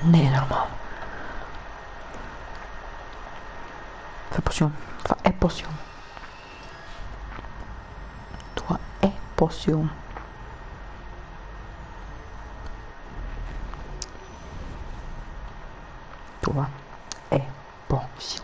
Nee, normaal. Fais potion. Fais potion. Toi es potion. Toi es potion.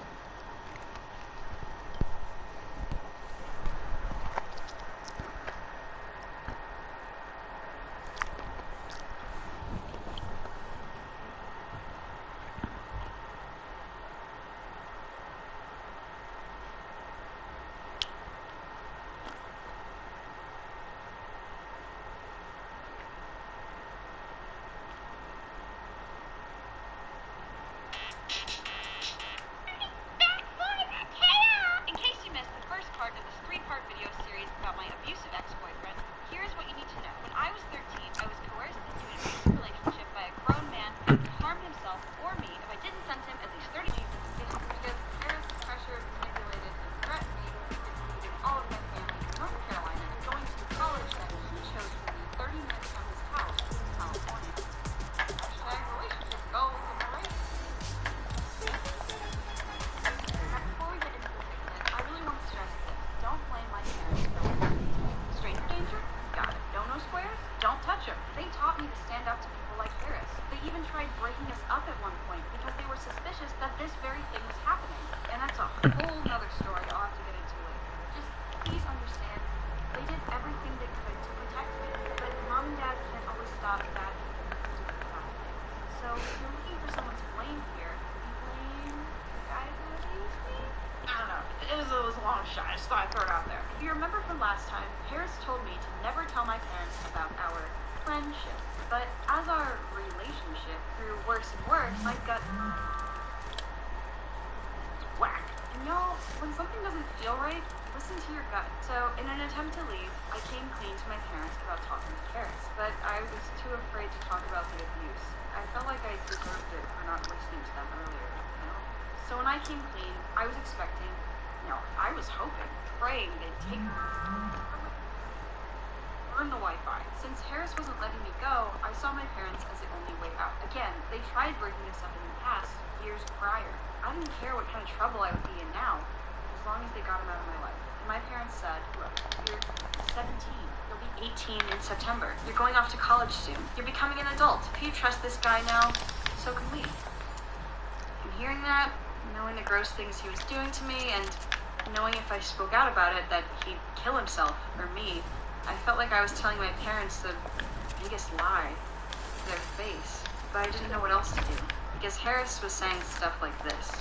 September. You're going off to college soon. You're becoming an adult. If you trust this guy now, so can we. And hearing that, knowing the gross things he was doing to me, and knowing if I spoke out about it that he'd kill himself or me, I felt like I was telling my parents the biggest lie to their face. But I didn't know what else to do, because Harris was saying stuff like this.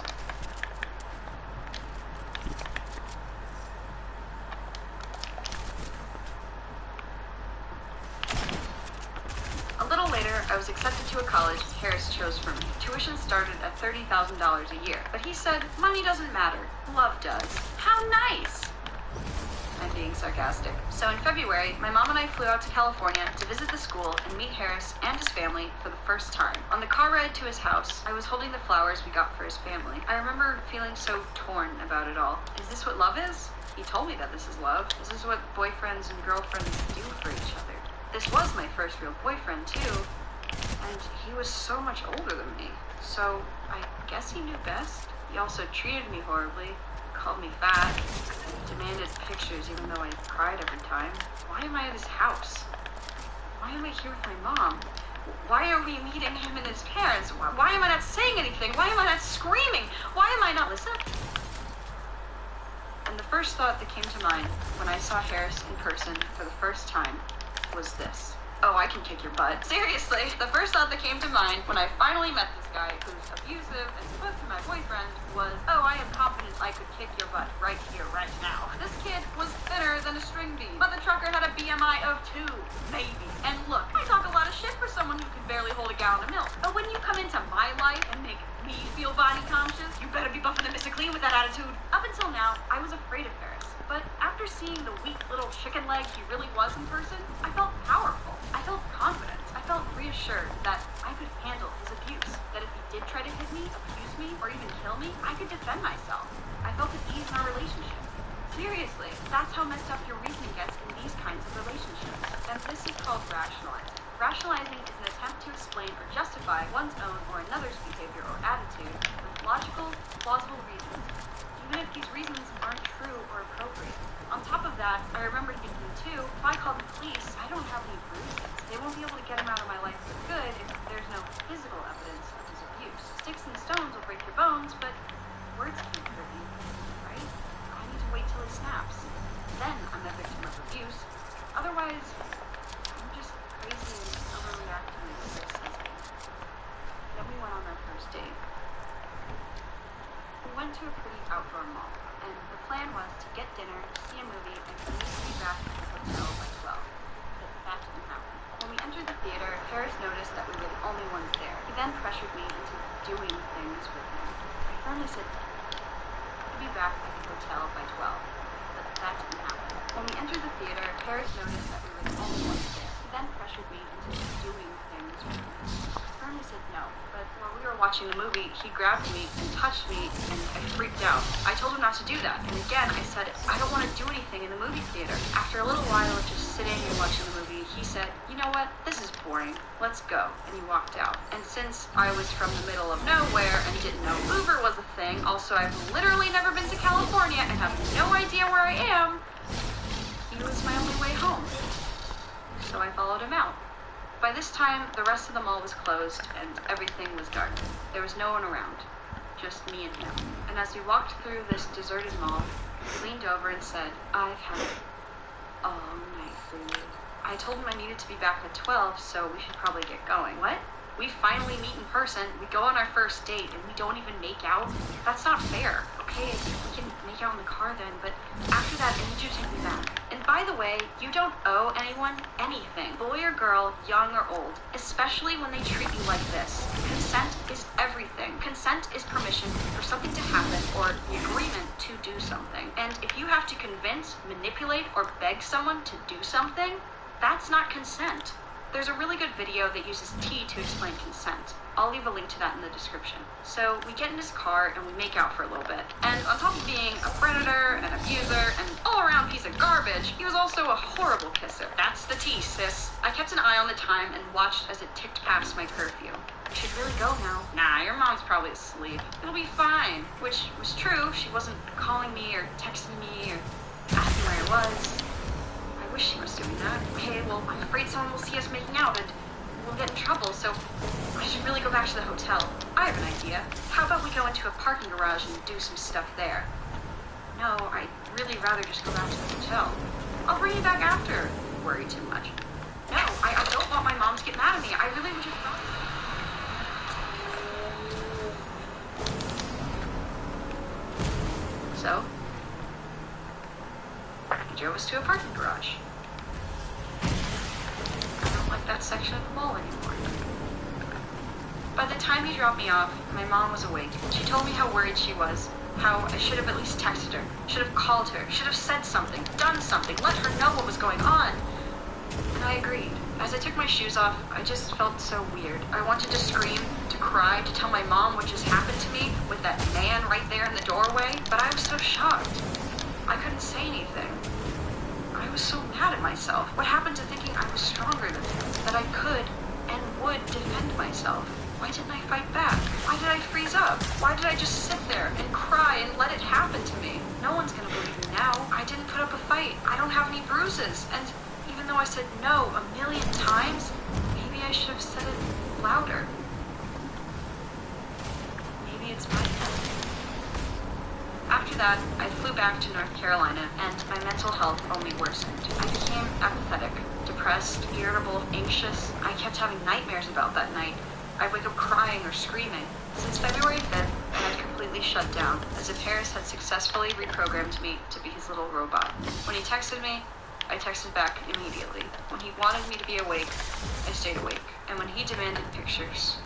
I was accepted to a college Harris chose for me. Tuition started at $30,000 a year, but he said, money doesn't matter, love does. How nice! I'm being sarcastic. So in February, my mom and I flew out to California to visit the school and meet Harris and his family for the first time. On the car ride to his house, I was holding the flowers we got for his family. I remember feeling so torn about it all. Is this what love is? He told me that this is love. This is what boyfriends and girlfriends do for each other. This was my first real boyfriend, too. And he was so much older than me, so I guess he knew best. He also treated me horribly, called me fat, demanded pictures even though I cried every time. Why am I at his house? Why am I here with my mom? Why are we meeting him and his parents? Why am I not saying anything? Why am I not screaming? Why am I not listening? And the first thought that came to mind when I saw Harris in person for the first time was this. Oh, I can kick your butt. Seriously, the first thought that came to mind when I finally met this guy who's abusive and supposed to be my boyfriend was, oh, I am confident I could kick your butt right here, right now. This kid was thinner than a string bean, but the trucker had a BMI of 2, maybe. And look, I talk a lot of shit for someone who can barely hold a gallon of milk. But when you come into my life and make me feel body conscious, you better be buffing the Mr. Clean with that attitude. Up until now, I was afraid of Harris. But after seeing the weak little chicken leg he really was in person, I felt powerful. I felt confident. I felt reassured that I could handle his abuse. That if he did try to hit me, abuse me, or even kill me, I could defend myself. I felt at ease in our relationship. Seriously, that's how messed up your reasoning gets in these kinds of relationships. And this is called rationalizing. Rationalizing is an attempt to explain or justify one's own or another's behavior or attitude with logical, plausible reasons, even if these reasons aren't true or appropriate. On top of that, I remember thinking too, if I call the police, I don't have any bruises. They won't be able to get him out of my life for good if there's no physical evidence of his abuse. Sticks and stones will break your bones, but words can't hurt you, right? I need to wait till he snaps. Then I'm a victim of abuse. Otherwise, I'm just crazy and overreacting to this husband. Then we went on our first date. We went to a pretty outdoor mall, and the plan was to get dinner, see a movie, and for me to be back at the hotel by 12. But that didn't happen. When we entered the theater, Harris noticed that we were the only ones there. He then pressured me into doing things with him. I firmly said to be back at the hotel by 12. But that didn't happen. When we entered the theater, Harris noticed that we were the only ones there. He then pressured me into doing things with him. I firmly said no, but while we were watching the movie, he grabbed me and touched me, and I freaked out. I told him not to do that, and again, I said, I don't want to do anything in the movie theater. After a little while of just sitting and watching the movie, he said, you know what, this is boring, let's go, and he walked out. And since I was from the middle of nowhere and didn't know Uber was a thing, also I've literally never been to California and have no idea where I am, he was my only way home. So I followed him out. By this time, the rest of the mall was closed and everything was dark. There was no one around, just me and him. And as we walked through this deserted mall, he leaned over and said, I've had it all night for you. I told him I needed to be back at 12, so we should probably get going. What? We finally meet in person, we go on our first date, and we don't even make out? That's not fair. Okay, we can make out in the car then, but after that, I need you to take me back. And by the way, you don't owe anyone anything, boy or girl, young or old, especially when they treat you like this. Consent is everything. Consent is permission for something to happen or the agreement to do something. And if you have to convince, manipulate, or beg someone to do something, that's not consent. There's a really good video that uses T to explain consent. I'll leave a link to that in the description. So we get in his car and we make out for a little bit. And on top of being a predator, an abuser, and all-around piece of garbage, he was also a horrible kisser. That's the T, sis. I kept an eye on the time and watched as it ticked past my curfew. We should really go now. Nah, your mom's probably asleep. It'll be fine. Which was true. She wasn't calling me or texting me or asking where I was. I wish she was doing that. Okay, well, I'm afraid someone will see us making out and we'll get in trouble, so I should really go back to the hotel. I have an idea. How about we go into a parking garage and do some stuff there? No, I'd really rather just go back to the hotel. I'll bring you back after. You worry too much. No, I don't want my mom to get mad at me. I really would just rather. So, he drove us to a parking garage. I don't like that section of the mall anymore. By the time he dropped me off, my mom was awake. She told me how worried she was, how I should have at least texted her, should have called her, should have said something, done something, let her know what was going on. And I agreed. As I took my shoes off, I just felt so weird. I wanted to scream, to cry, to tell my mom what just happened to me with that man right there in the doorway, but I was so shocked. I couldn't say anything. I was so mad at myself. What happened to thinking I was stronger than him, that I could and would defend myself? Why didn't I fight back? Why did I freeze up? Why did I just sit there and cry and let it happen to me? No one's gonna believe me now. I didn't put up a fight. I don't have any bruises. And even though I said no a million times, maybe I should have said it louder. Maybe it's my fault. After that, I flew back to North Carolina, and my mental health only worsened. I became apathetic, depressed, irritable, anxious. I kept having nightmares about that night. I'd wake up crying or screaming. Since February 5th, I had completely shut down, as if Harris had successfully reprogrammed me to be his little robot. When he texted me, I texted back immediately. When he wanted me to be awake, I stayed awake. And when he demanded pictures,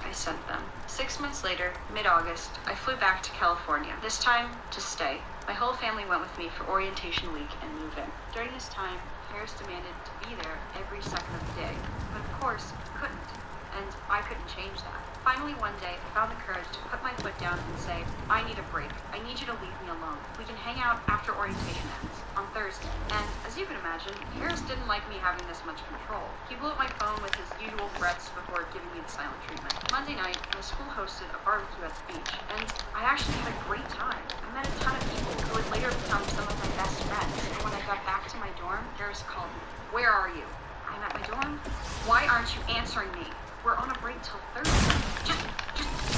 I sent them. 6 months later, mid-August, I flew back to California, this time to stay. My whole family went with me for orientation week and move-in. During this time, Harris demanded to be there every second of the day, but of course, couldn't, and I couldn't change that. Finally, one day, I found the courage to put my foot down and say, I need a break. I need you to leave me alone. We can hang out after orientation ends, on Thursday. And as you can imagine, Harris didn't like me having this much control. He blew up my phone with his usual threats before giving me the silent treatment. Monday night, my school hosted a barbecue at the beach, and I actually had a great time. I met a ton of people who would later become some of my best friends. And when I got back to my dorm, Harris called me. Where are you? I'm at my dorm. Why aren't you answering me? We're on a break till Thursday. Just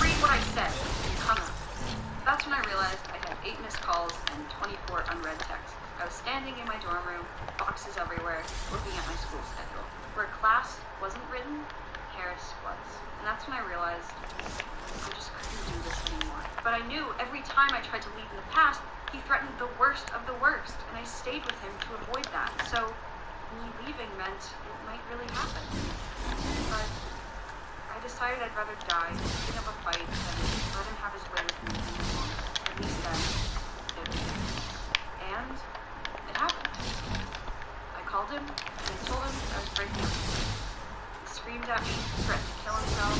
read what I said. And hung up. That's when I realized I had 8 missed calls and 24 unread texts. I was standing in my dorm room, boxes everywhere, looking at my school schedule. Where class wasn't written, Harris was. And that's when I realized I just couldn't do this anymore. But I knew every time I tried to leave in the past, he threatened the worst of the worst, and I stayed with him to avoid that. So me leaving meant it might really happen. But I decided I'd rather die picking up a fight than let him have his way with me anymore. At least then, it did. And it happened. I called him, and I told him I was breaking up. He screamed at me, threatened to kill himself,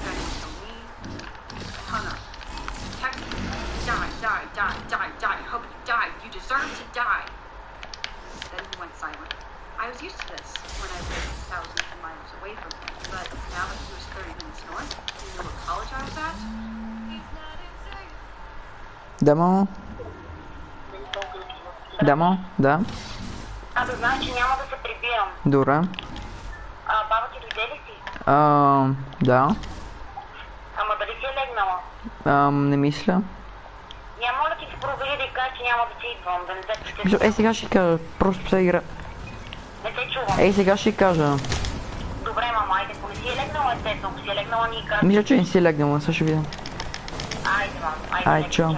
threatened to kill me. I hung up. Texted me, die, hope you die, you deserve to die. Then he went silent. I was used to this when I lived thousands of miles away from him, but now that he was 30 minutes north, he knew what college I was at. Дамо? Дамо? Да. Абе, знаеш, че няма да се прибирам. Добре. Баба ти дойде ли си? Да. Ама дали си е легнала? Не мисля. Няма ли ти се провери да й кажа, че няма да си идвам, да не те притесня? Сега ще кажа, просто се игра. Не те чувам. Сега ще кажа. Добре, мама, айде, ако не си е легнала, естествено, ако си е легнала, ни кажа. Мисля, че не си легнала, сега ще видя. Айде, мама, айде, чао.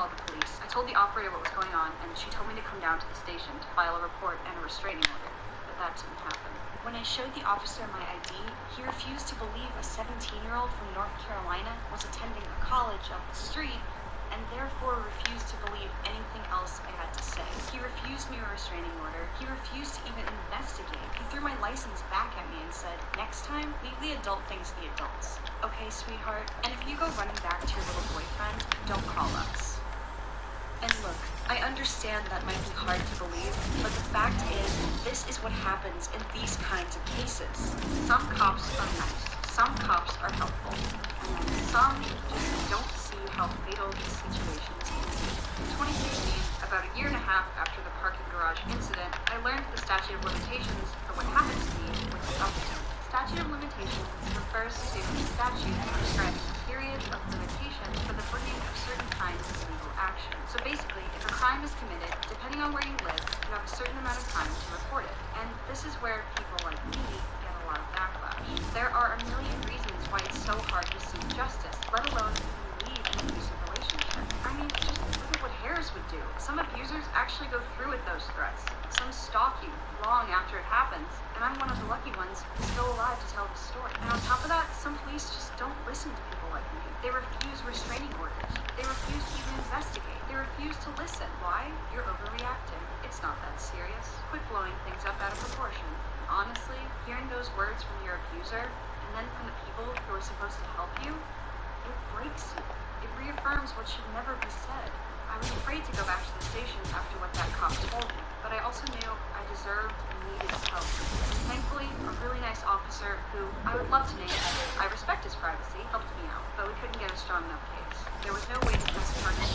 call the police. I told the operator what was going on, and she told me to come down to the station to file a report and a restraining order. But that didn't happen. When I showed the officer my ID, he refused to believe a 17-year-old from North Carolina was attending a college up the street, and therefore refused to believe anything else I had to say. He refused me a restraining order. He refused to even investigate. He threw my license back at me and said, "Next time, leave the adult things to the adults. Okay, sweetheart? And if you go running back to your little boyfriend, don't call us." And look, I understand that might be hard to believe, but the fact is, this is what happens in these kinds of cases. Some cops are nice. Some cops are helpful. And then some just don't see how fatal these situations can be. In 2016, about a year and a half after the parking garage incident, I learned the statute of limitations for what happened to me was up. Statute of limitations refers to a statute prescribing a period of limitation for the bringing of certain kinds of legal action. So basically, if a crime is committed, depending on where you live, you have a certain amount of time to report it. And this is where people like me get a lot of backlash. There are a million reasons why it's so hard to seek justice, let alone leave an abusive relationship. I mean, just look at what Harris would do. Some abusers actually go through with those threats. Some stalk you long after it happens, and I'm one of the lucky ones who's still alive to tell the story. And on top of that, some police just don't listen to people like me. They refuse restraining orders. They refuse to even investigate. They refuse to listen. Why? You're overreacting. It's not that serious. Quit blowing things up out of proportion. And honestly, hearing those words from your abuser, and then from the people who are supposed to help you, it breaks you. It reaffirms what should never be said. I was afraid to go back to the station after what that cop told me, but I also knew I deserved and needed help. And thankfully, a really nice officer who I would love to name, I respect his privacy, helped me out, but we couldn't get a strong enough case. There was no way to press charges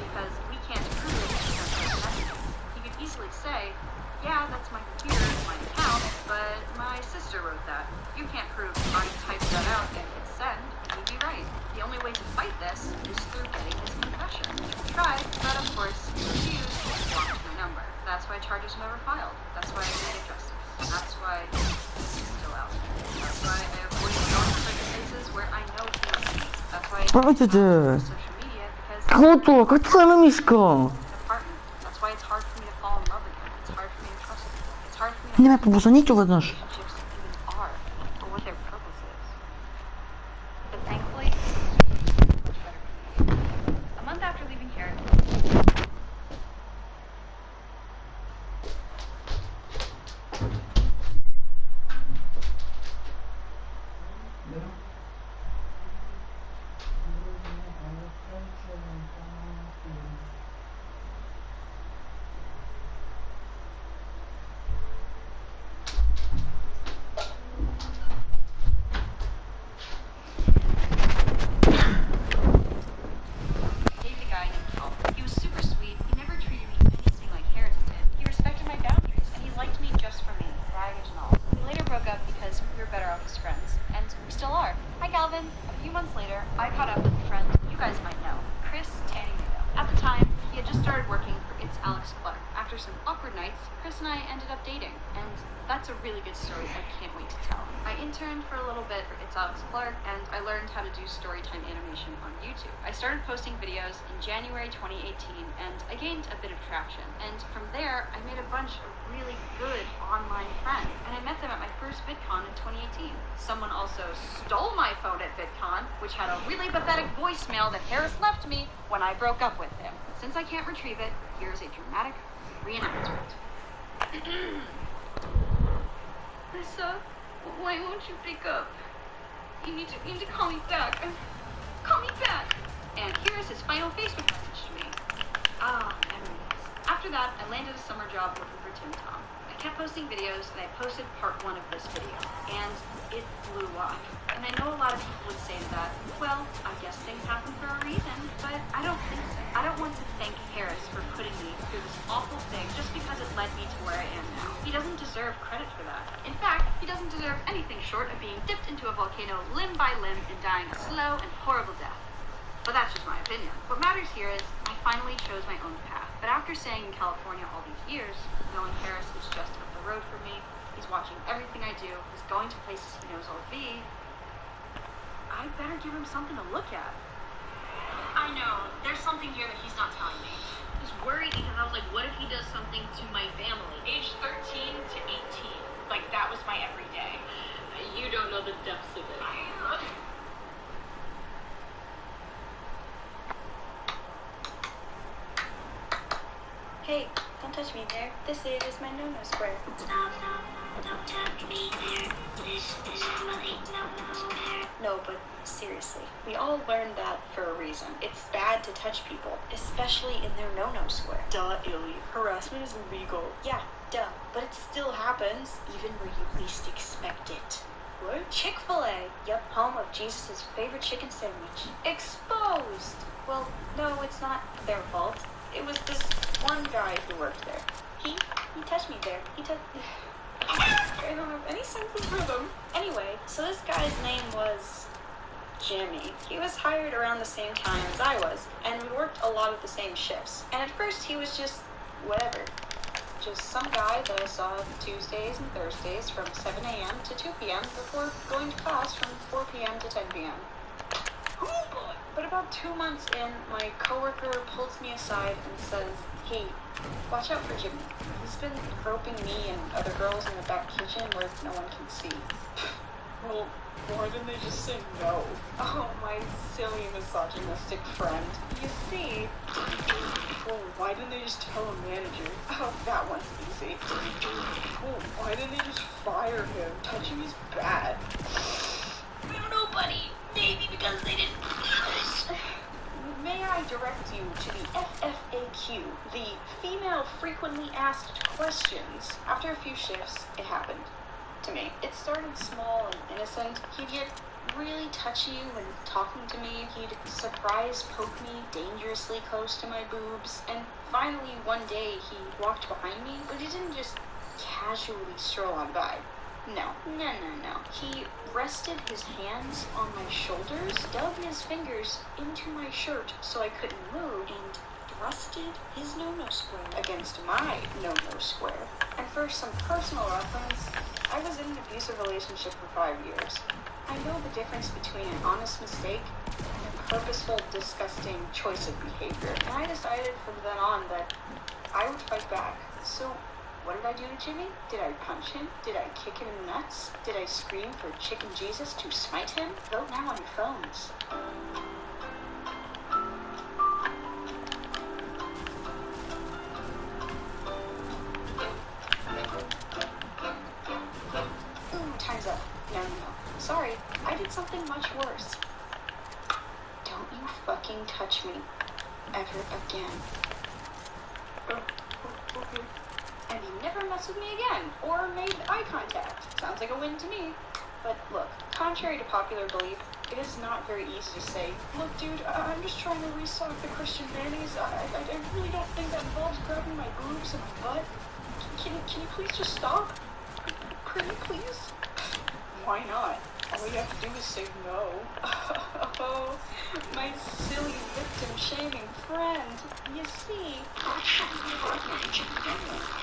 because we can't prove it because of messages. He could easily say, "Yeah, that's my computer, my account, but my sister wrote that. You can't prove I typed that out and hit send." He'd be right. The only way to fight this is through getting his confession. He tried, but of course, he refused and blocked my number. That's why charges were never filed. That's why I needed justice. That's why he's still out. That's why I avoid going to certain places where I know he will see. That's why I don't use social media because 그것도 같이 하는 미스커. apartment. That's why it's hard for me to fall in love again. It's hard for me to trust people. It's hard for me to Nie ma pobłosonić uważasz. relationships even are or what their purpose is. But thankfully, it's much better for me. A month after leaving here, dated a guy named Cal. He was super sweet. He never treated me anything like Harris did. He respected my boundaries, and he liked me just for me, baggage and all. We later broke up because we were better off as friends, and we still are. Hi, Calvin. A few months later, I caught up with a friend you guys might know, Chris Tanningo. At the time, he had just started working for It's Alex Clark. After some awkward nights, Chris and I ended up dating, and that's a really good story I can't wait to tell. I interned for a little bit for It's Alex Clark, and I learned how to do storytime animation on YouTube. I started posting videos in January 2018, and I gained a bit of traction. And from there, I made a bunch of really good online friends, and I met them at my first VidCon in 2018. Someone also stole my phone at VidCon, which had a really pathetic voicemail that Harris left me when I broke up with him. Since I can't retrieve it, here's a dramatic reenactment. Lisa, why won't you pick up? You need to call me back. Call me back. And here's his final Facebook message to me. Ah, memories. After that, I landed a summer job working for Tim Tom. I kept posting videos, and I posted part 1 of this video, and it blew up. And I know a lot of people would say to that, well, I guess things happen for a reason, but I don't think so. I don't want to thank Harris for putting me through this awful thing just because it led me to where I am now. He doesn't deserve credit for that. In fact, he doesn't deserve anything short of being dipped into a volcano limb by limb and dying a slow and horrible death. But that's just my opinion. What matters here is I finally chose my own path. But after staying in California all these years, knowing Harris is just up the road from me, he's watching everything I do, he's going to places he knows I'll be, I better give him something to look at. I I know. There's something here that he's not telling me. I was worried because I was like, what if he does something to my family? Age 13 to 18. Like, that was my everyday. You don't know the depths of it. Hey, don't touch me there. This is my no-no square. Don't touch me there. This is my no-no square. No, but seriously, we all learned that for a reason. It's bad to touch people, especially in their no-no square. Duh, Illy. Harassment is illegal. Yeah, duh. But it still happens, even where you least expect it. What? Chick-fil-A. Yep, home of Jesus' favorite chicken sandwich. Exposed! Well, no, it's not their fault. It was this one guy who worked there. He touched me there. I don't have any sense of rhythm. Anyway, so this guy's name was Jimmy. He was hired around the same time as I was, and we worked a lot of the same shifts. And at first he was just whatever. Just some guy that I saw Tuesdays and Thursdays from 7 a.m. to 2 p.m. before going to class from 4 p.m. to 10 p.m. Oh boy. But about 2 months in, my coworker pulls me aside and says, hey, watch out for Jimmy. He's been groping me and other girls in the back kitchen where no one can see. Well, why didn't they just say no? Oh, my silly misogynistic friend. You see, well, why didn't they just tell a manager? Oh, that one's easy. Well, why didn't they just fire him? Touching is bad. I don't know, buddy. Maybe because they didn't. May I direct you to the FFAQ, the Female Frequently Asked Questions? After a few shifts, it happened to me. It started small and innocent. He'd get really touchy when talking to me. He'd surprise poke me dangerously close to my boobs. And finally, one day, he walked behind me, but he didn't just casually stroll on by. No. He rested his hands on my shoulders, dug his fingers into my shirt so I couldn't move, and thrusted his no-no square against my no-no square. And for some personal reference, I was in an abusive relationship for 5 years. I know the difference between an honest mistake and a purposeful, disgusting choice of behavior. And I decided from then on that I would fight back. So, what did I do to Jimmy? Did I punch him? Did I kick him in the nuts? Did I scream for Chicken Jesus to smite him? Vote now on your phones. Ooh, time's up. No. Sorry, I did something much worse. Don't you fucking touch me. Ever again. Okay. And he never messed with me again, or made eye contact. Sounds like a win to me. But look, contrary to popular belief, it is not very easy to say, look dude, I'm just trying to restock the Christian mayonnaise. I really don't think that involves grabbing my boobs and my butt. Can you please just stop? Pretty please? Why not? All you have to do is say no. Oh, my silly victim-shaming friend. You see,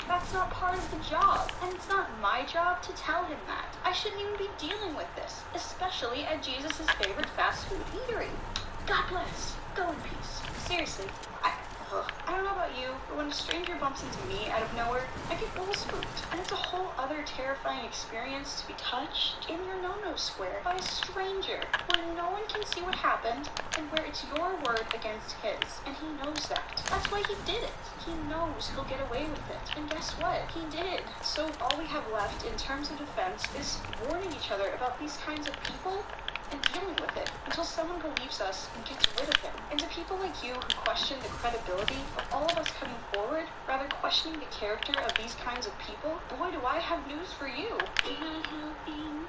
that's not part of the job, and it's not my job to tell him that. I shouldn't even be dealing with this, especially at Jesus' favorite fast food eatery. God bless. Go in peace. Seriously, I don't know about you, but when a stranger bumps into me out of nowhere, I get a little spooked. And it's a whole other terrifying experience to be touched in your no-no square by a stranger, where no one can see what happened, and where it's your word against his. And he knows that. That's why he did it. He knows he'll get away with it. And guess what? He did. So all we have left in terms of defense is warning each other about these kinds of people and dealing with it until someone believes us and gets rid of him. And to people like you who question the credibility of all of us coming forward, rather questioning the character of these kinds of people, boy do I have news for you. You're not helping,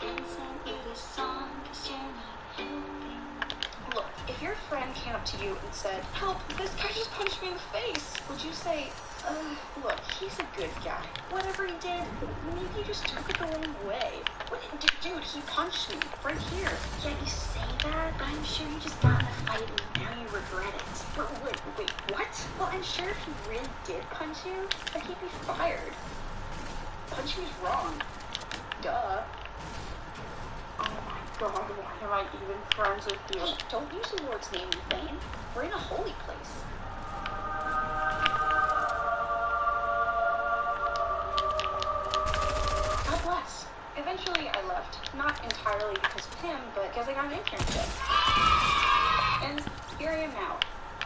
listen to this song, 'cause you're not helping. Look, if your friend came up to you and said, help, this guy just punched me in the face, would you say, look, he's a good guy. Whatever he did, maybe you just took it the wrong way. What, dude, he punched me right here. Yeah, you say that, but I'm sure you just got in a fight and now you regret it. Wait, what? Well, I'm sure if he really did punch you, then he'd be fired. Punching is wrong. Duh. Oh my God, why am I even friends with you? Hey, don't use the Lord's name in vain. We're in a holy place. God bless. Eventually, I left. Not entirely because of him, but because I got an internship. And here I am now,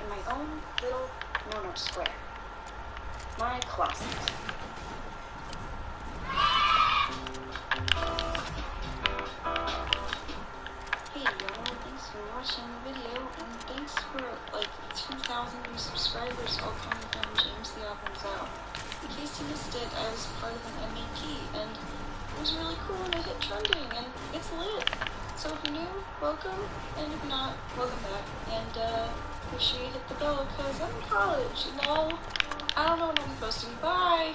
in my own little no-no square. My classmates. Hey y'all, thanks for watching the video, and thanks for like 2,000 new subscribers all coming from James the Oppen's. In case you missed it, I was part of an MEP, and it was really cool, and I hit trending, and it's lit. So if you're new, welcome, and if not, welcome back. And make sure you hit the bell, because I'm in college, you know? I don't know when I'll be posting. Bye!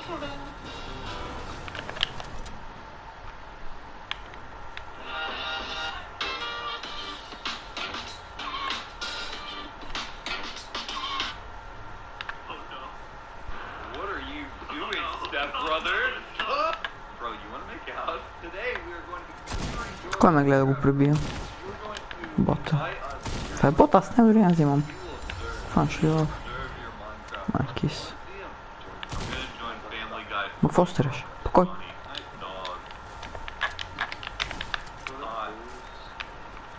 What are you doing, stepbrother? Bro, you want to make out? Today we are going to Tako nagle da go prebijem. Bota. Kaj bota s ne vzimam? Fanšljivo. Markis. Ma fosteraš? Takoj.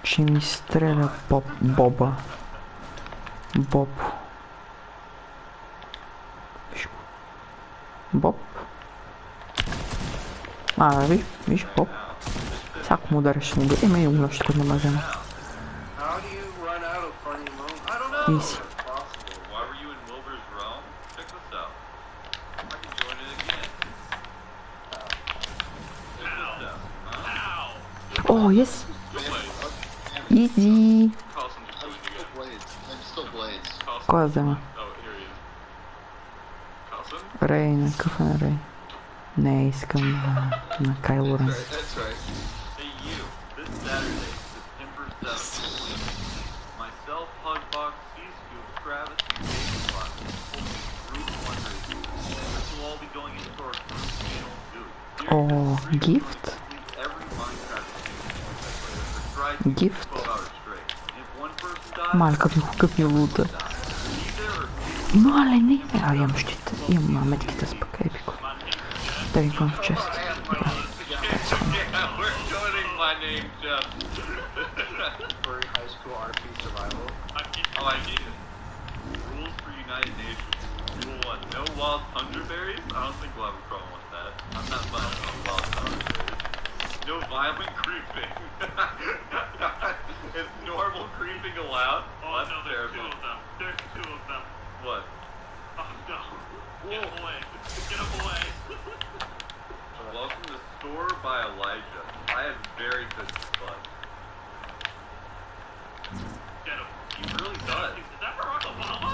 Če mi strelja Boba. Bob. Bob? A, viš Bob? Sak mu udariš mu ga. Ima i umnošt kod nema zema. Easy. Oh, yes. Easy. Koja zema? Ray, nekako na Ray. Ne, iskam na Kylo Ren. Oh, gift? Gift? Mali, kak mi luta. No, ali ne, ali imam štite, imam medkita s pakepiko. Da mi imam chest. No wild thunder berries? I don't think we'll have a problem with that. I'm not buying no wild thunder berries. No violent creeping. Is normal creeping allowed? Oh, that's no, there's terrible. 2 of them. There's 2 of them. What? Oh, no. Get him away. Get him away. Welcome to Store by Elijah. I have very good butt. Get him. He really does. Is that Barack Obama?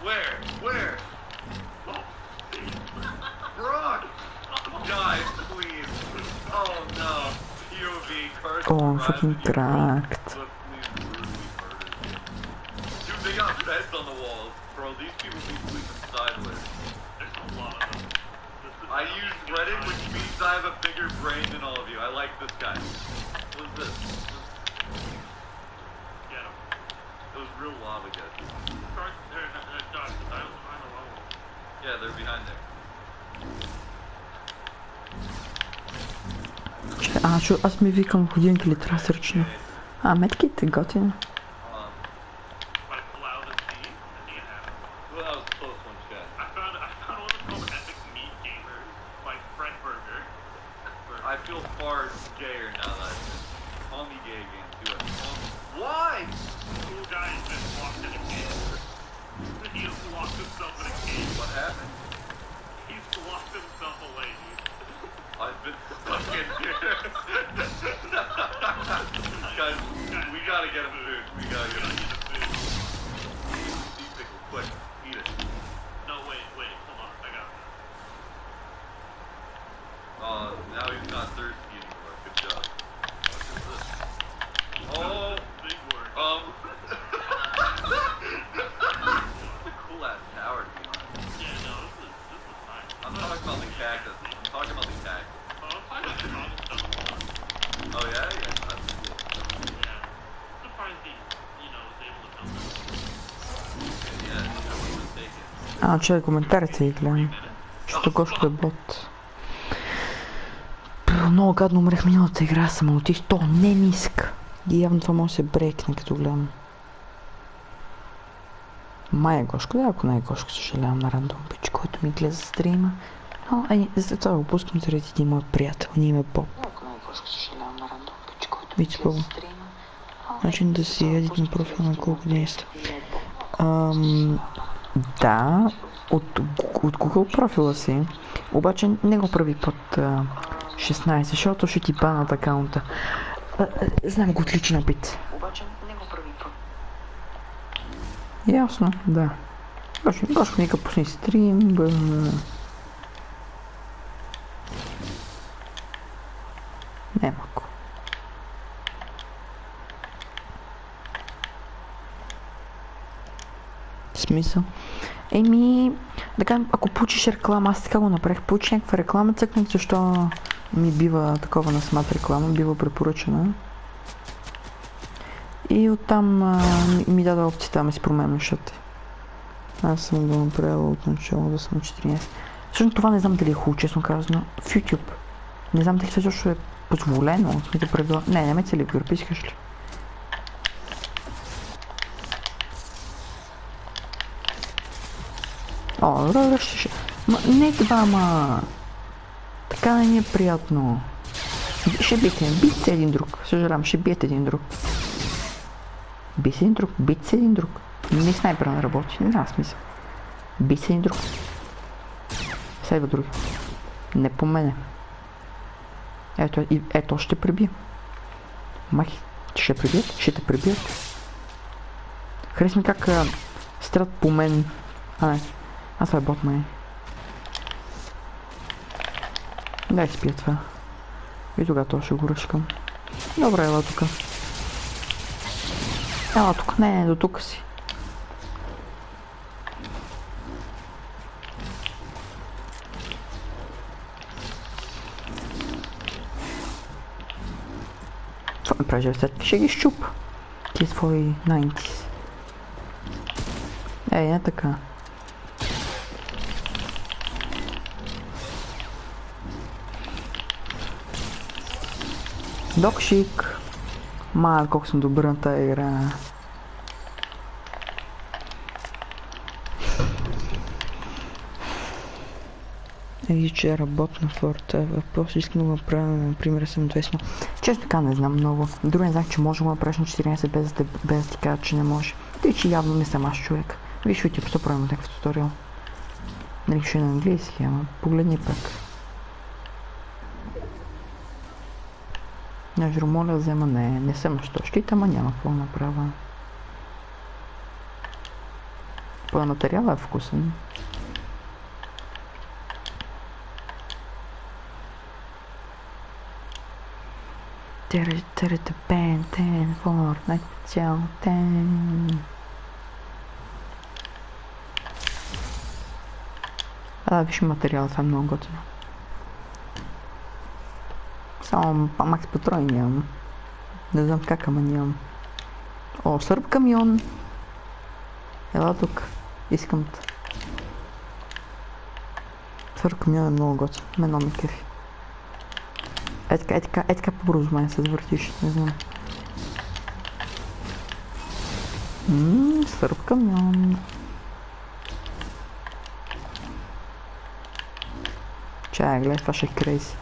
Where? Where? Brock! Guys, please. Oh no. POV, Carson. Oh, I'm fucking cracked. Dude, they got beds on the walls. Bro, these people be sleeping sideways. There's a lot of them. I use Reddit, which means I have a bigger brain than all of you. I like this guy. What is this? Get him. Those real lava guys. Yeah, they're behind there. A, аз ми викам годинки ли трябва сръчно. А, метките, готино. I feel far gayer now that call me gay again. Do it. Why? Cool guy has been locked in a cage. He has locked himself in a cage. What happened? He's locked himself away, dude. I've been stuck in here. Guys, we gotta get him food. We gotta get him food. Sea pickle, quick. Eat it. No, wait, hold on. I got it. Now he's not thirsty anymore. Good job. What is this? Oh, big word. Чай коментарите и гледам. Защото Гошко е бот. Много гадно умрех миналата игра, самолетих. То не ми иска. И явно това може да се брейкне, като гледам. Май е Гошко, да, ако не е Гошко, съжалявам на рандом пич, който ми гледа за стрима. Но, за това го пускам заради един мой приятел, ние име Боб. Ако не е Гошко, съжалявам на рандом пич, който ми гледа за стрима. Начин да си едит на профил на колко дни сте. Да, от Google профила си, обаче не го прави под 16, защото ще ти банат акаунта. Знам го от личен опит. Обаче не го прави под... Ясно, да. Гошко нека пусни стрим, Немако. Смисъл? Да кажем, ако получиш реклама, аз така го направих, получиш някаква реклама, цъкнах защо ми бива такова на самата реклама, бива препоръчена. И оттам ми даде опцията да ми си променя нещата. Аз съм го направил от начало да съм 14. Всъщност това не знам дали е хубаво, честно казано. В YouTube. Не знам дали също е позволено. Не ме цели групи, искаш ли? Връщаш. Не това, така не ми е приятно. Ще бийте един друг. Съжалявам, ще биете един друг. Бийте един друг. Не снайпер не работи, не знам смисъл. Бийте един друг. Сейва други. Не по мене. Ето ще пребия. Махи, ще пребият? Ще те пребият. Хареса ми как стрелят по мен. Аз това е бот, май. Дай спия това. И тогава това ще го ръчкам. Добре, ела тука. Ела тук, не, до тук си. Това ми прави жестетки, ще ги щуп. Ти твои 90s. Не така. Докшик. Колко съм добър на тази игра. Че работна Форта. Въпрос искам да го направя, например, съм 200. Често така не знам много. Друго не знах, че може да го направиш на 14 без да ти кажа, че не може. Тъй, че явно не съм аз човек. Виж, YouTube, що правим някакъв туториал. Нали ще е на английски, ама погледни пък. Нежро, моля, взема не съм що щит, ама няма какво направя. По материала е вкусен. Терете пен, Fortnite цял ден. Виж материала, това е много готино. Само макс патрони нямам. Не знам как, ама нямам. Сърб камион. Ела тук. Искам те. Сърб камион е много готин. Мен ме кефи. Е така по-бързо май се завъртиш, не знам. Сърб камион. Чай, гледай, това ще е крейси.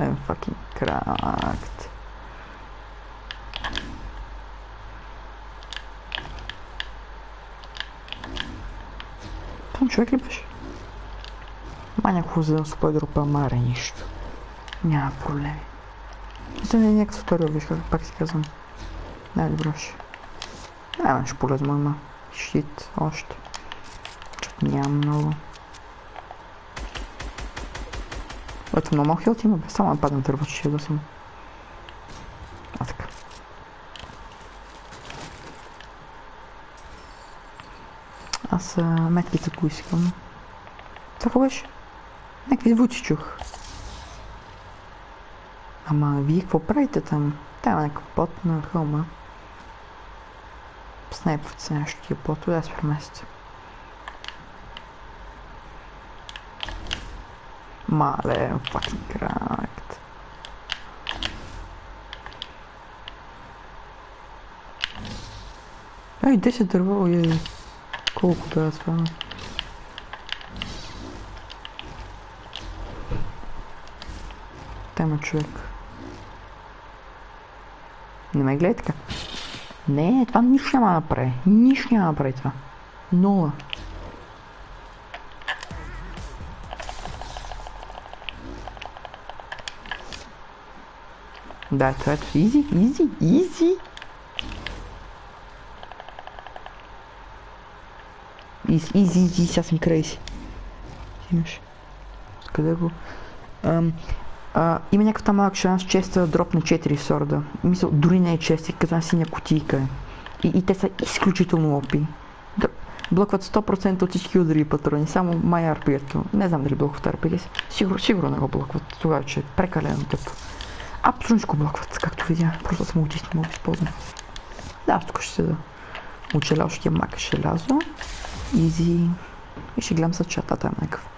I'm fucking cracked. Там човек ли беше? Някакво за да се дропа маре нищо. Няма проблеми. Това не е някакъв туториал, виж как пак си казвам. Най-добро ще. Ще полезно има. Щит още. Чак нямам много. Ето много малко хилт има, само нападам търва, че ще да съм. Така. Аз метките го искам. Това беше? Някакви звуци чух. Ама вие какво правите там? Там е някакъв бот на хълма. Снайпват се нещо тия ботове, аз преместя. Мале, fucking кракт. Ай, 10 дърво, ей. Колко да е това? Тема човек. Не ме гледай така. Не, това нищо няма да направи. Нищо няма да направи това. Нула. Да, ето, изи, изи, изи. Изи, сега съм крейси. Имаш. Къде го? Има някакъв там малък шанс честа да дропне 4 сорда. Мисля, дори не е чести, като една синя кутийка е. И те са изключително опи. Блокват 100% от всички удари и патрони, само май арпието. Не знам дали блокват арпи. Сигурно не го блокват, тогава че е прекалено тъпо. Абсолютно го блокват, както видя. Просто съм аутист, не мога да използвам. Да, тук ще се да учеля още мака желязо. Изи. И ще гледам с чата, там някакъв.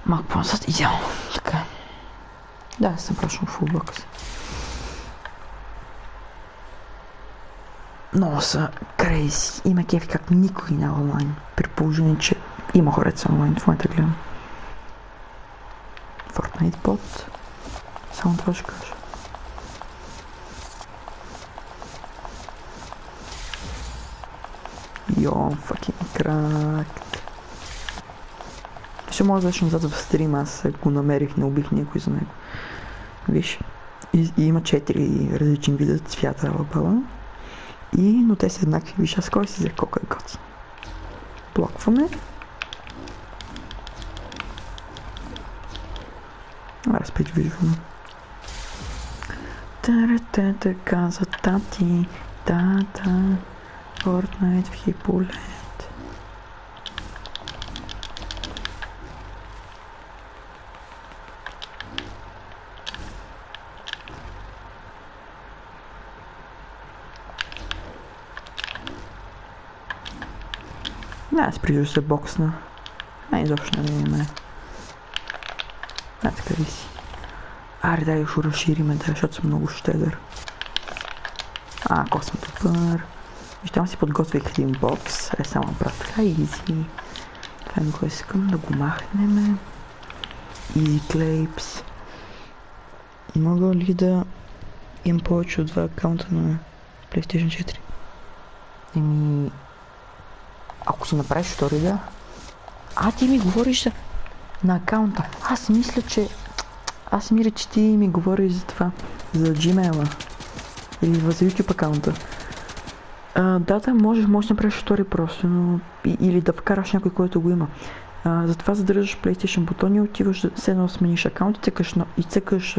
Малко по-назад, идеално. Така. Да, съм прашвам фулбокс. Много са крейзи. Има кефи как никой не е онлайн. При положение, че има хореца онлайн. В момента гледам. Fortnite bot. Само това ще кажа. Йо, fucking кракт. Ще мога да дадеш назад в стрим, аз го намерих, не убих никой за него. Виж, и има 4 различни вида цвята лъбала. Но те са еднакви, виж, аз кой си взе колко е гоцен. Блокваме. Разпредвижваме. Та-ра-та-та, каза тати, та-та, Fortnite в хиполет. Аз прижу се боксна. Изобщо не ме. Така ли си? Аре, дай ще разшириме, да, защото съм много щедър. Ако съм добър. Виждам си подготвих един бокс. Само брат, така изи. Това го искам да го махнем. Easy Claips. И мога ли да имам повече от 2 акаунта на PlayStation 4? Ако си направиш втори, да. Ти ми говориш на акаунта. Аз мисля, че ти ми говориш за това. За Gmail-а. Или за YouTube акаунта. Да, можеш да направиш втори просто, но... Или да вкараш някой, който го има. Затова задържаш PlayStation бутон и отиваш да се смениш акаунт и цъкаш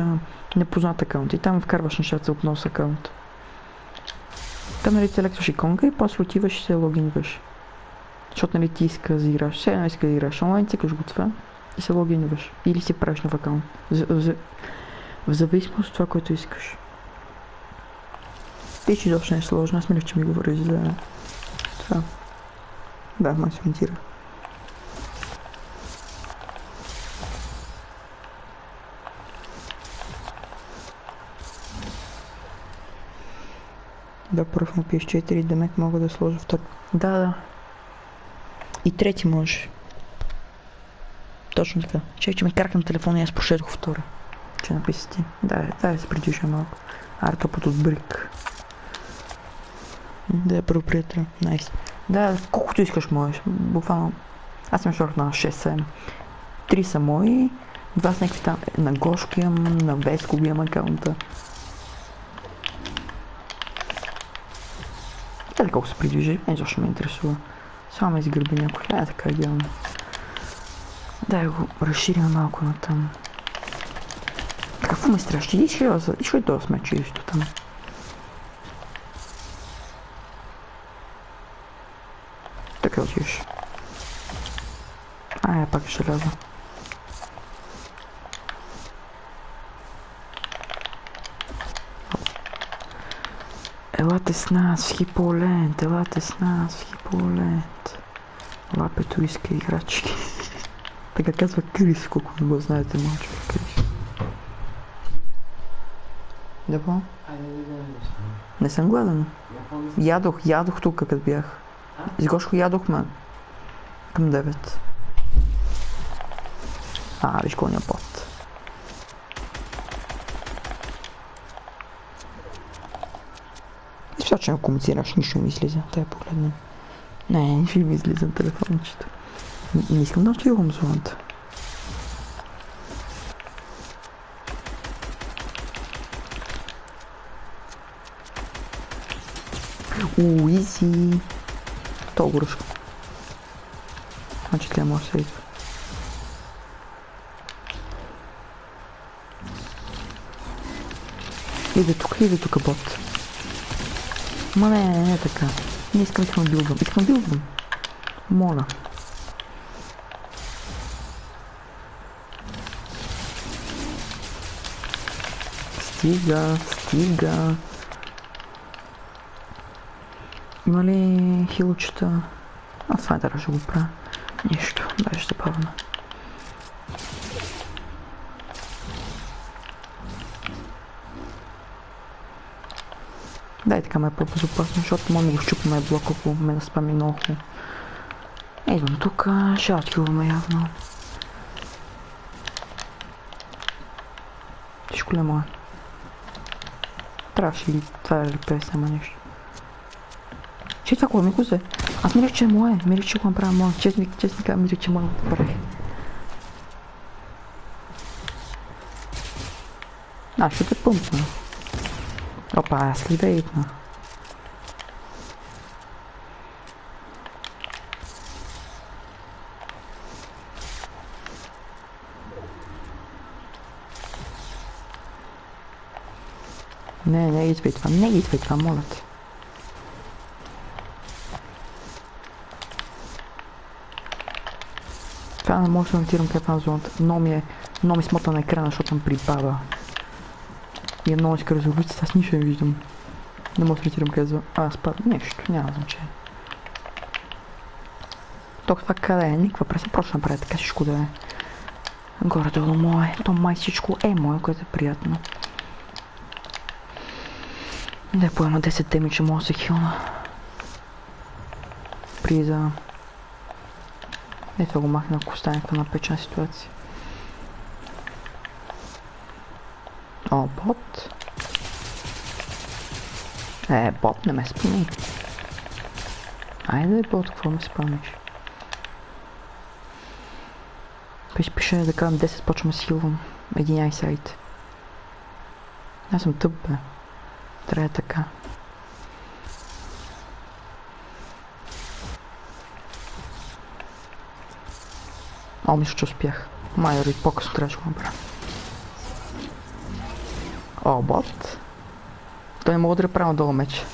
непознат акаунт. И там вкарваш нещата от нос акаунт. Там нали селектваш иконка и после отиваш и се логинваш. Защото нали ти иска да играш. Все едно иска да играш онлайн, цъкаш го това и се логинваш. Или си правиш нов акаунт. В зависимост от това, което искаш. Те, че изобщо не е сложно. Аз мисля, че ми говориш за това. Да, май се монтира. Да, първо на PS4, демек мога да сложа втори. Да. И трети може. Точно така. Че ме каркам телефона и аз прочетох втора. Че написа ти. Да, се придвижа малко. Артопът от брик. Да, първо приятел. Найс. Да, колкото искаш можеш. Буквално. Аз имам шорт на 6-7. 3 са мои. 2 с някакви там. На Гошко имам, на Веско имам акаунта. Така колко се придвижи, защо ме интересува. Само ме изгърби някой. Така идеално. Дай го разширим малко натам. Какво ме страши? Ишо и това сме чисто там. Така отиваш. Пак ще ляза. Елате с нас в Хиполент, елате с нас в Хиполент. Лапето иска играчки. Така казва Крис, колко не го знаете, мълча Крис. Да по? Не съм гладен. Ядох тук, като бях. С Гошко ядохме. Към 9. Виж коня пот. И сега, че ме коментираш, нищо ми излиза. Тая погледна. Не, нищо ми излиза на телефончето. Не искам да отливам зоната. Изи. То горъшко. Значи тя може да се идва. Иде тук бот. Ма не така. Не искам билдвам. Моля. Стига. Има ли хилчета? Това трябва да го правя. Нищо, беше забавно. Дай така ме е по-безопасно, защото може да го щупаме блок, ако ме наспами много. Идвам тук, ще откриваме явно. Всичко ли е мое? Трябваше ли това да репрес, няма нещо. Че това кога ми го взе? Аз мирих, че е мое, мирих, че го направя мое. Честно казвам, мирих, че мое да прави. Ще те пъмпна. Опа, аз ли да идна? Не идвай това, моля те. Това не може да монтирам къде на зоната. Много ми смота на екрана, защото съм припада. И е много иска резолюцията, аз нищо не виждам. Не мога да монтирам къде спада. Нещо, няма значение. Това къде е? Никаква преса, просто направя така всичко да е. Горе-долу мое. То май всичко е мое, което е приятно. Да поема 10 теми, че мога да се хилна. Приза. Ето го махна, ако остане някаква напечена ситуация. Бот. Бот, не ме спомни. Айде, бот, какво ме спомниш? Пише да кажем 10, почвам да силвам. 11 айде. Аз съм тъп, бе. Трябва така. Мисля, че успях. Майори, по-късно трябваше да го направя. Бот. Той не мога да удари право надолу меч.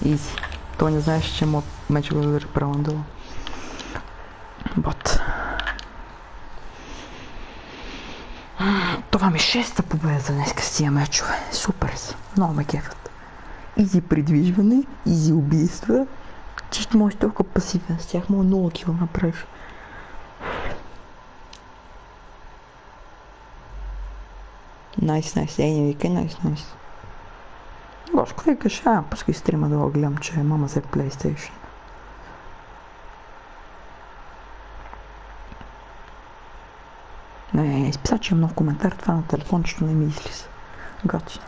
Изи. Той не знаеш, че меч го удари право надолу. Бот. Това ми 6-та победа за днеска с тия мечове. Супер са. Много ме кефят. Изи придвижване, изи убийства. Чисто може толкова пасивен с тях. Мога 0 кила направиш. Найс. Не викай найс. Гошко викаш, пускай стрима да го гледам, че мама взе PlayStation. Не, изписа, че имам нов коментар, това на телефончето не ми излиза. Готино.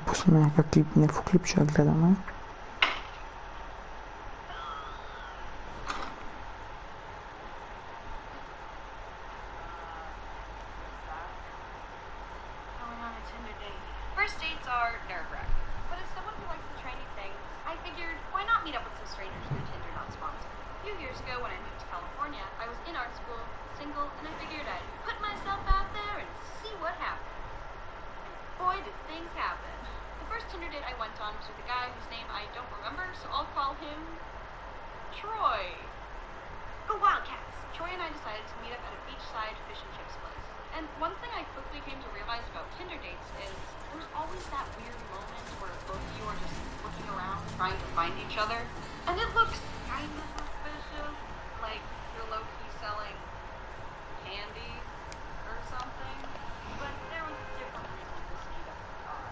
Пуснем някакъв клип, ще гледаме. First dates are nerve-wracking, but as someone who likes the trendy things, I figured why not meet up with some strangers through Tinder not sponsored. A few years ago when I moved to California, I was in art school, single, and I figured I'd put myself out there and see what happened. And boy, did things happen. The first Tinder date I went on was with a guy whose name I don't remember, so I'll call him Troy. Go Wildcats! Troy and I decided to meet up at a beachside fish and chips place. And one thing I quickly came to realize about Tinder dates is there's always that weird moment where both of you are just looking around trying to find each other. And it looks kind of suspicious, like you're low-key selling candy or something. But there was a different reason to speed up the car.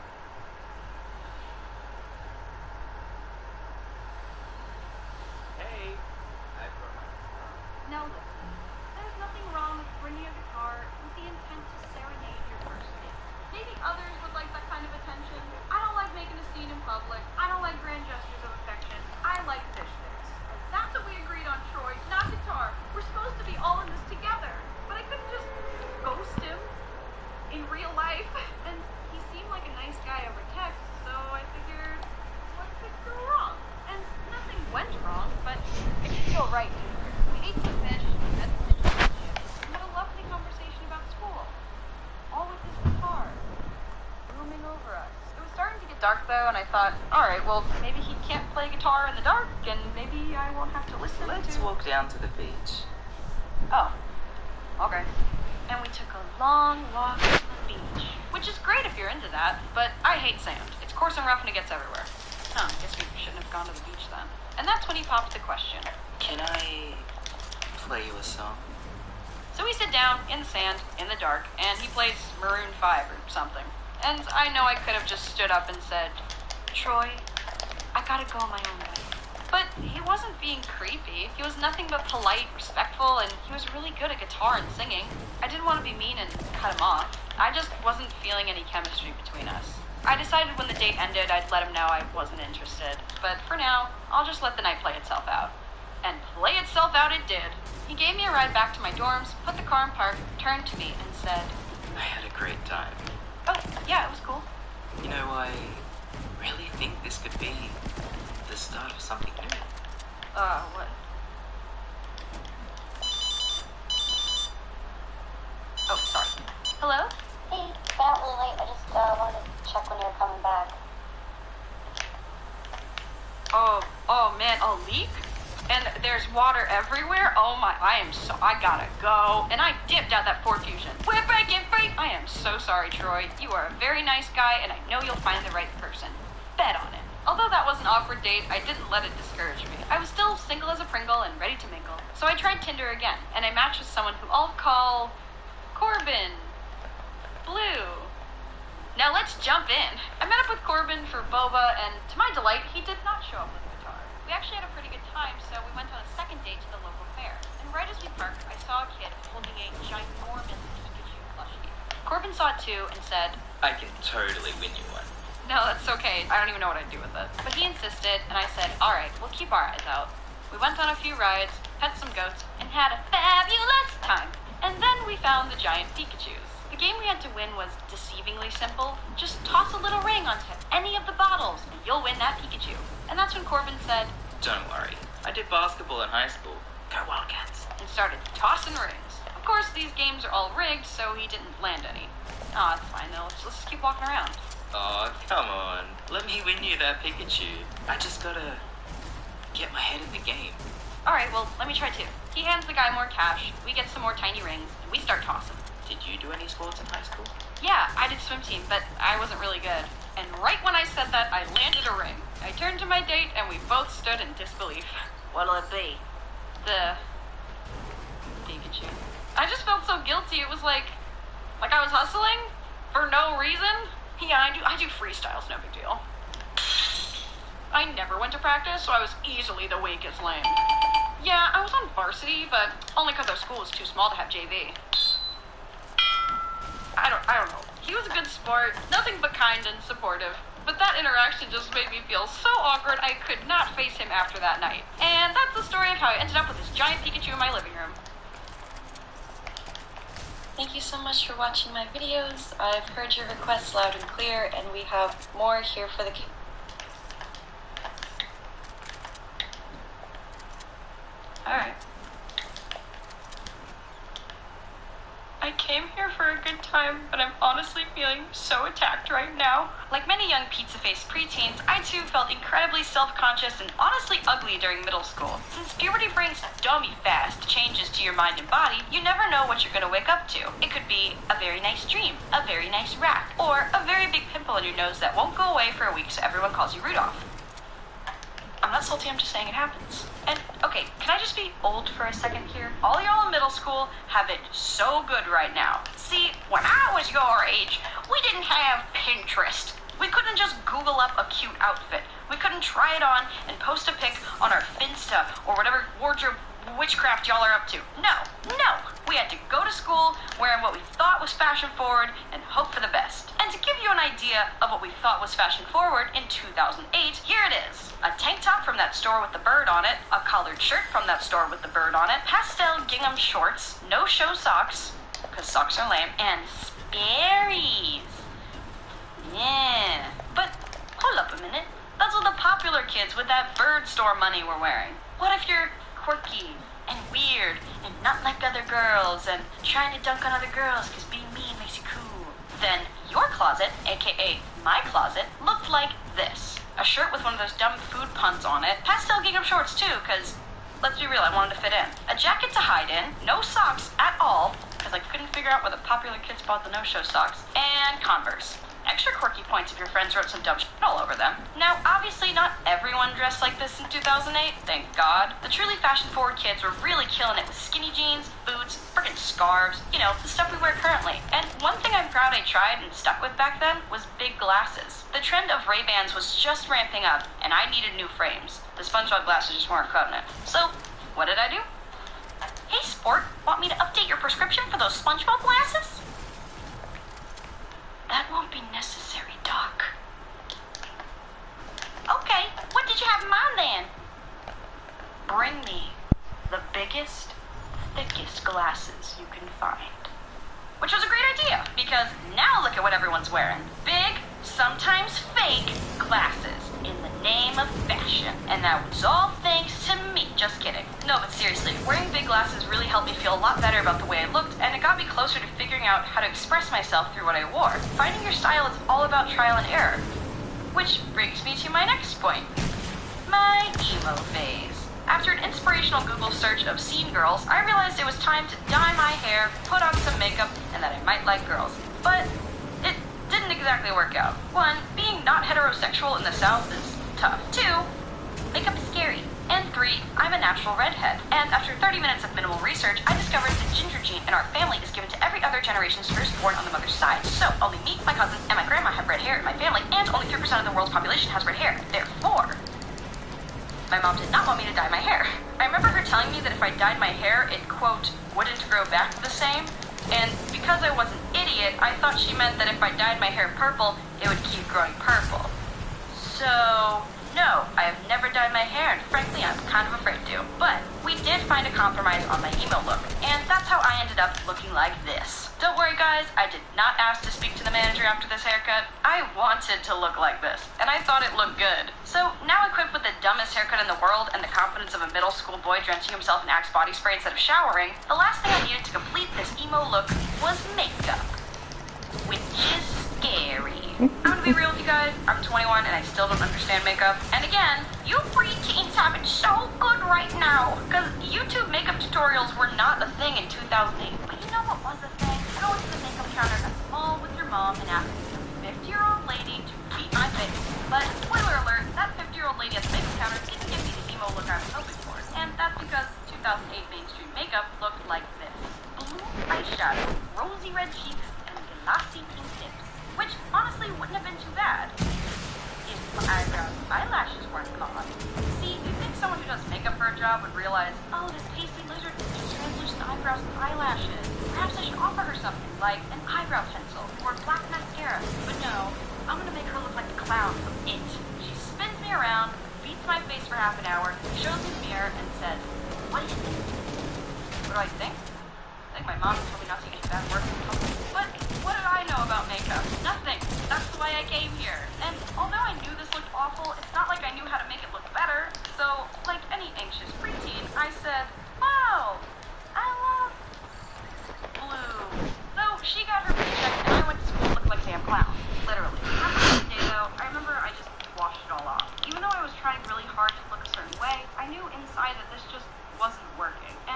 Hey, I brought my guitar. Now listen, there's nothing wrong with bringing a guitar with the intent to serenade your first date. Maybe others would like that kind of attention. I don't like making a scene in public. I don't like grand gestures of affection. I like fish sticks. And that's what we agreed on, Troy, not guitar. We're supposed to be all in this together. But I couldn't just ghost him in real life. And he seemed like a nice guy over text, so I figured, what could go wrong? And nothing went wrong, but it could feel right either. We ate some fish, had some fish and chips, and had a lovely conversation about school. All with his guitar looming over us. It was starting to get dark though, and I thought, alright, well, maybe he can't play guitar in the dark, and maybe I won't have to listen Let's to... walk down to the beach. Oh, okay. And we took a long walk to the beach, which is great if you're into that, but I hate sand. It's coarse and rough and it gets everywhere. Huh, I guess we shouldn't have gone to the beach then. And that's when he popped the question. Can I play you a song? So we sit down in the sand, in the dark, and he plays Maroon 5 or something. And I know I could have just stood up and said, Troy, I gotta go my own way. But he wasn't being creepy. He was nothing but polite, respectful, and he was really good at guitar and singing. I didn't want to be mean and cut him off. I just wasn't feeling any chemistry between us. I decided when the date ended, I'd let him know I wasn't interested. But for now, I'll just let the night play itself out. And play itself out it did. He gave me a ride back to my dorms, put the car in park, turned to me and said, I had a great time. oh, yeah, it was cool. You know, I really think this could be the start of something new. What? Oh, sorry. Hello? Hey, got out really late. I just wanted to check when you were coming back. Oh man, a leak? And there's water everywhere? Oh my, I gotta go. And I dipped out that Ford Fusion. We're breaking free! I am so sorry, Troy. You are a very nice guy, and I know you'll find the right person. Bet on it. Although that was an awkward date, I didn't let it discourage me. I was still single as a Pringle and ready to mingle. So I tried Tinder again, and I matched with someone who I'll call Corbin. Blue. Now let's jump in. I met up with Corbin for boba, and to my delight, he did not show up with a guitar. We actually had a pretty good time, so we went on a second date to the local fair. And right as we parked, I saw a kid holding a ginormous Pikachu plushie. Corbin saw it too and said, I can totally win you one. no, that's okay. I don't even know what I'd do with it. But he insisted, and I said, all right, we'll keep our eyes out. We went on a few rides, pet some goats, and had a fabulous time. And then we found the giant Pikachus. The game we had to win was deceivingly simple. Just toss a little ring onto any of the bottles, and you'll win that Pikachu. And that's when Corbin said, Don't worry. I did basketball in high school. Go Wildcats. and started tossing rings. Of course, these games are all rigged, so he didn't land any. Aw, it's fine though. Let's just keep walking around. Oh, come on. Let me win you that Pikachu. I just gotta get my head in the game. Alright, well, let me try too. He hands the guy more cash, we get some more tiny rings, and we start tossing. Did you do any sports in high school? Yeah, I did swim team, but I wasn't really good. And right when I said that, I landed a ring. I turned to my date, and we both stood in disbelief. What'll it be? The Pikachu. I just felt so guilty. It was like I was hustling for no reason. Yeah, I do freestyles, no big deal. I never went to practice, so I was easily the weakest link. Yeah, I was on varsity, but only because our school was too small to have JV. I don't know. He was a good sport, nothing but kind and supportive. But that interaction just made me feel so awkward I could not face him after that night. And that's the story of how I ended up with this giant Pikachu in my living room. Thank you so much for watching my videos. I've heard your requests loud and clear, and we have more here for the honestly feeling so attacked right now. Like many young pizza-faced preteens, I too felt incredibly self-conscious and honestly ugly during middle school. Since puberty brings dummy-fast changes to your mind and body, you never know what you're going to wake up to. It could be a very nice dream, a very nice rack, or a very big pimple on your nose that won't go away for a week so everyone calls you Rudolph. I'm not salty, I'm just saying it happens. And, okay, can I just be old for a second here? All y'all in middle school have it so good right now. See, when I was your age, we didn't have Pinterest. We couldn't just Google up a cute outfit. We couldn't try it on and post a pic on our Finsta or whatever wardrobe witchcraft y'all are up to. No. We had to go to school wearing what we thought was fashion forward and hope for the best. And to give you an idea of what we thought was fashion forward in 2008, here it is. A tank top from that store with the bird on it, a collared shirt from that store with the bird on it, pastel gingham shorts, no-show socks, because socks are lame, and Sperry's. Yeah. But hold up a minute. Those are the popular kids with that bird store money we're wearing. What if you're quirky and weird and not like other girls and trying to dunk on other girls because being mean makes you cool? Then your closet, aka my closet, looked like this. A shirt with one of those dumb food puns on it. Pastel gingham shorts too, because let's be real, I wanted to fit in. A jacket to hide in. No socks at all, because I couldn't figure out where the popular kids bought the no-show socks. And Converse. Extra quirky points if your friends wrote some dumb shit all over them. Now, obviously not everyone dressed like this in 2008, thank God. The truly fashion-forward kids were really killing it with skinny jeans, boots, friggin' scarves, you know, the stuff we wear currently. And one thing I'm proud I tried and stuck with back then was big glasses. The trend of Ray-Bans was just ramping up, and I needed new frames. The SpongeBob glasses just weren't cutting it. So, what did I do? Hey, sport, want me to update your prescription for those SpongeBob glasses? That won't be necessary, Doc. Okay, what did you have in mind then? Bring me the biggest, thickest glasses you can find. Which was a great idea, because now look at what everyone's wearing. Big, sometimes fake, glasses in the name of fashion. And that was all thanks to me. Just kidding. No, but seriously, wearing big glasses really helped me feel a lot better about the way I looked, and it got me closer to figuring out how to express myself through what I wore. Finding your style is all about trial and error. Which brings me to my next point. My emo phase. After an inspirational Google search of scene girls, I realized it was time to dye my hair, put on some makeup, and that I might like girls. But it didn't exactly work out. 1, being not heterosexual in the South is tough. 2, makeup is scary. And 3, I'm a natural redhead. And after 30 minutes of minimal research, I discovered the ginger gene in our family is given to every other generation's firstborn on the mother's side. So only me, my cousin, and my grandma have red hair in my family, and only 3% of the world's population has red hair. Therefore, my mom did not want me to dye my hair. I remember her telling me that if I dyed my hair, it, quote, wouldn't grow back the same. And because I was an idiot, I thought she meant that if I dyed my hair purple, it would keep growing purple. So, no, I have never dyed my hair, and frankly, I'm kind of afraid to. But we did find a compromise on my emo look, and that's how I ended up looking like this. Don't worry, guys, I did not ask to speak to the manager after this haircut. I wanted to look like this, and I thought it looked good. So now equipped with the dumbest haircut in the world and the confidence of a middle school boy drenching himself in Axe body spray instead of showering, the last thing I needed to complete this emo look was makeup. Which is scary. I'm gonna be real with you guys, I'm 21 and I still don't understand makeup. And again, you preteens have it so good right now, because YouTube makeup tutorials were not a thing in 2008. But you know what was a thing? Go to the makeup counter at the mall with your mom and ask some 50-year-old lady to beat my face. But spoiler alert, that 50-year-old lady at the makeup counter didn't give me the emo look I was hoping for. And that's because 2008 mainstream makeup looked like this. Blue eyeshadow, rosy red cheeks, and glossy pink lips. Which honestly wouldn't have been too bad if my eyebrows and eyelashes weren't gone. See, you'd think someone who does makeup for a job would realize, oh, this pasty lizard needs translucent eyebrows and eyelashes. Perhaps I should offer her something like an eyebrow pencil or black mascara. But no, I'm gonna make her look like the clown from It. She spins me around, beats my face for half an hour, shows me the mirror, and says, what do you think? What do I think? I think my mom told me not to use bad words in public. But what did I know about makeup? Nothing. That's why I came here. And although I knew this looked awful, it's not like I knew how to make it look better. So, like any anxious preteen, I said, wow, I love blue. So she got her paycheck and I went to school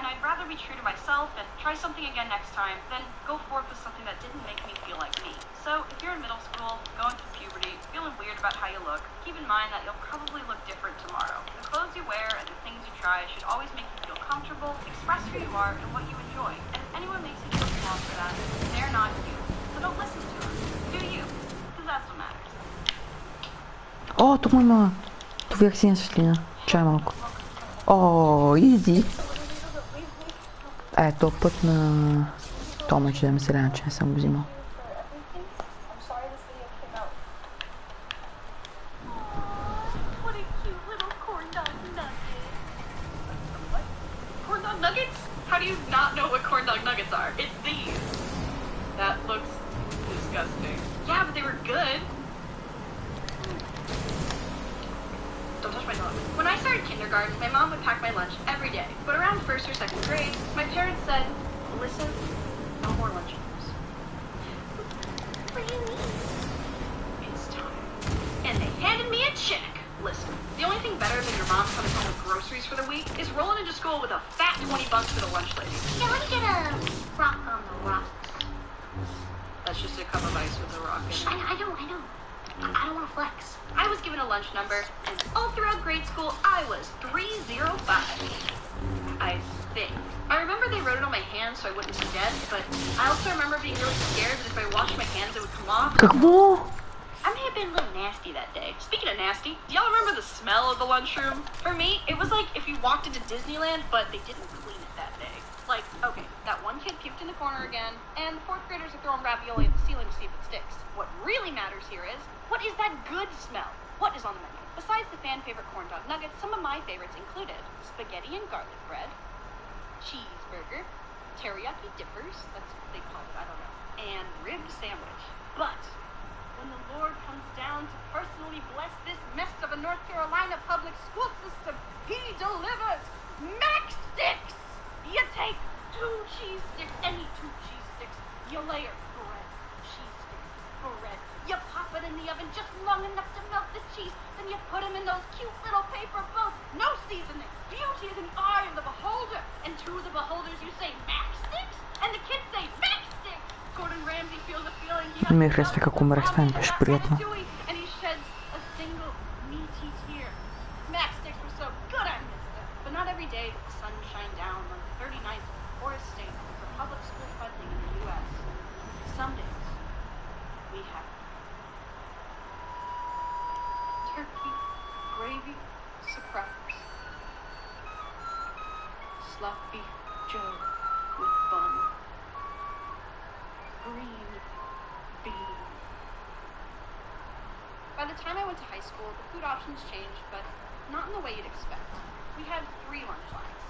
I'd rather be true to myself and try something again next time than go forth with something that didn't make me feel like me. So if you're in middle school, going through puberty, feeling weird about how you look, keep in mind that you'll probably look different tomorrow. The clothes you wear and the things you try should always make you feel comfortable, express who you are and what you enjoy. And if anyone makes you feel small for that, they're not you. So don't listen to them. Do you. Because that's what matters. О, тук има това синя светлина. Чай малко. О, изи. То път на Тома, че да ме селяна, че не съм го взимал. What a cute little corn dog nugget. What? Corn dog nuggets? How do you not know what corn dog nuggets are? It's these. That looks disgusting. Yeah, but they were good. Don't touch my dog. When I started kindergarten, my mom would pack my lunch every day. But around 1st or 2nd grade, my parents said, listen, no more lunchroomers. What do you mean? It's time. And they handed me a check. Listen, the only thing better than your mom coming home with groceries for the week is rolling into school with a fat 20 bucks for the lunch lady. Yeah, let me get a rock on the rocks. That's just a cup of ice with a rock in it. I know. I don't want to flex. I was given a lunch number, and all throughout grade school, I was 305. I think. I remember they wrote it on my hand so I wouldn't forget, but I also remember being really scared that if I washed my hands, it would come off. Какво? I may have been a little nasty that day. Speaking of nasty, do y'all remember the smell of the lunchroom? For me, it was like if you walked into Disneyland, but they didn't clean it that day. Like, okay, that one kid puked in the corner again, and the 4th graders are throwing ravioli at the ceiling to see if it sticks. What really matters here is, what is that good smell? What is on the menu? Besides the fan favorite corn dog nuggets, some of my favorites included spaghetti and garlic bread, cheeseburger, teriyaki dippers, that's what they call it, I don't know, and rib sandwich. But when the Lord comes down to personally bless this mess of a North Carolina public school system, he delivers mac sticks! You take 2 cheese sticks, any 2 cheese sticks, you layer bread, cheese sticks, bread, you pop it in the oven just long enough to melt the cheese, then you put them in those cute little paper boats, no seasoning, beauty is in the eye of the beholder, and to the beholders you say mac sticks, and the kids say mac sticks. Gordon Ramsay feels a feeling he has Ми хареса как умрах, стане беше приятно. and he sheds a single meaty tear. Mac sticks were so good I missed them. But not every day did the sun shine down on the 39th poorest state for public school funding in the U.S. Some days, we have turkey, gravy, surprise. Sloppy Joe with bun. Green bean. By the time I went to high school, the food options changed, but not in the way you'd expect. We had 3 lunch lines,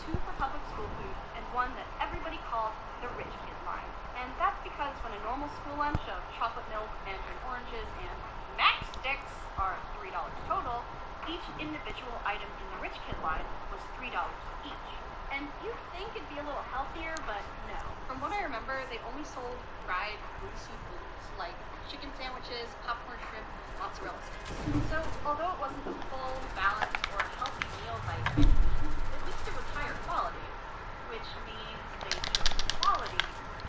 2 for public school food, and 1 that everybody called the rich kid line. And that's because when a normal school lunch of chocolate milk, mandarin oranges, and mac sticks are $3 total, each individual item in the rich kid line was $3 each. And you'd think it'd be a little healthier, but no. From what I remember, they only sold fried, greasy foods like chicken sandwiches, popcorn shrimp, mozzarella sticks. So, although it wasn't a full, balanced, or healthy meal by any means, at least it was higher quality, which means they chose quality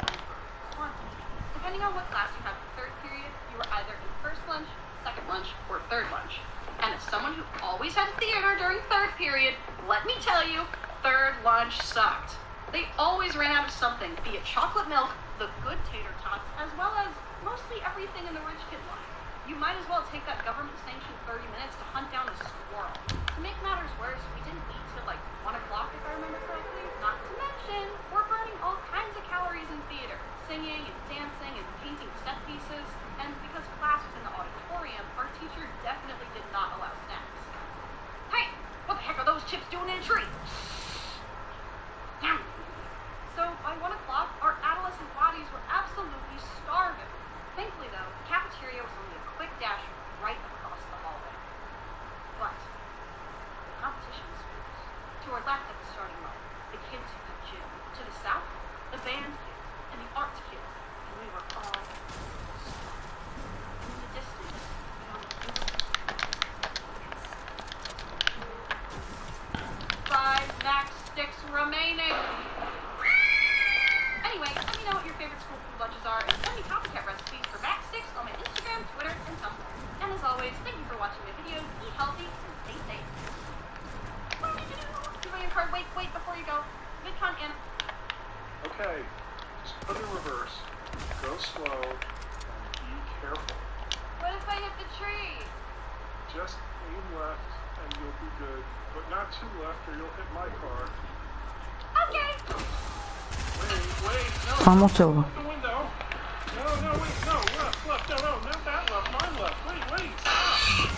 over quantity. Depending on what class you had for 3rd period, you were either in 1st lunch, 2nd lunch, or 3rd lunch. And as someone who always had theater during 3rd period, let me tell you, 3rd lunch sucked. They always ran out of something, be it chocolate milk, the good tater tots, as well as mostly everything in the rich kid line. You might as well take that government-sanctioned 30 minutes to hunt down a squirrel. To make matters worse, we didn't eat till like 1 o'clock if I remember correctly. Not to mention, we're burning all kinds of calories in theater, singing and dancing and painting set pieces, and because class was in the auditorium, our teacher definitely did not allow snacks. Hey, what the heck are those chips doing in a tree? So by 1 o'clock, our adolescent bodies were absolutely starving. Thankfully though, the cafeteria was only a quick dash right across the hallway. But the competition was fierce. To our left at the starting line, the kids who wait, before you go. Mid-con and... Okay, just put it in reverse. Go slow and be careful. What if I hit the tree? Just aim left and you'll be good. But not too left or you'll hit my car. Okay. Wait, no. Vamos, Silva. Out the window. No, wait, no. Left, no, not that left. My left. Wait, stop.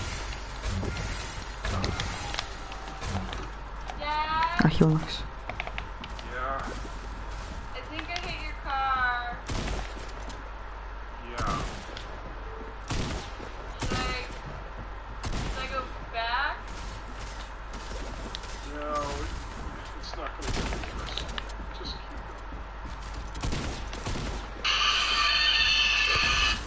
Yeah, Achil Max. Yeah, I think I hit your car. yeah. Should I go back? No, it's not going to get worse. Just keep going.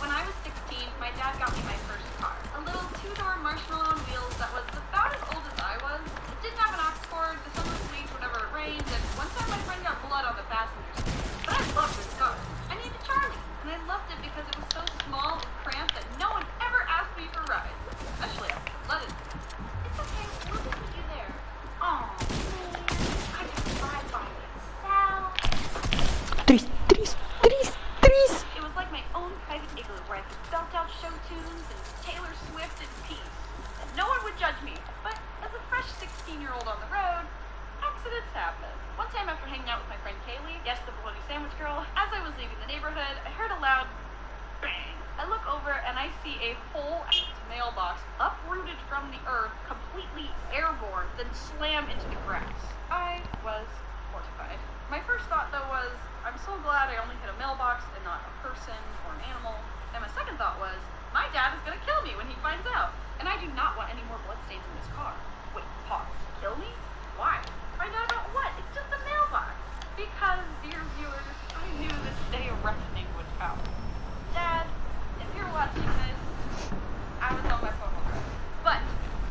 When I was 16, my dad got me my first car. A little two-door marshmallow on wheels that was about as old as I was. It didn't have an aux cord, the sun was sweet whenever it rained, and one time my friend got blood on the passenger seat. But I loved this car. I named it Charlie, and I loved it because it was so small and cramped that no one ever asked me for rides. Especially after flooded. It's okay, we'll just meet you there. Aw, man, I can ride by myself. Tris. It was like my own private igloo where I could belt out show tunes and Taylor Swift in peace. And no one would judge me. But as a fresh 16-year-old on the road, accidents happen. One time after hanging out with my friend Kaylee, yes, the bologna sandwich girl, as I was leaving the neighborhood, I heard a loud bang. I look over and I see a whole mailbox uprooted from the earth, completely airborne, then slam into the grass. I was mortified. My first thought, though, was, I'm so glad I only hit a mailbox and not a person or an animal. And my second thought was, my dad is going to kill me when he finds out. And I do not want any more bloodstains in this car. Wait, pause. Kill me? Why? Find out about what? It's just a mailbox. Because, dear viewers, I knew this day of reckoning would come. Dad, if you're watching this, I was on my phone while driving. But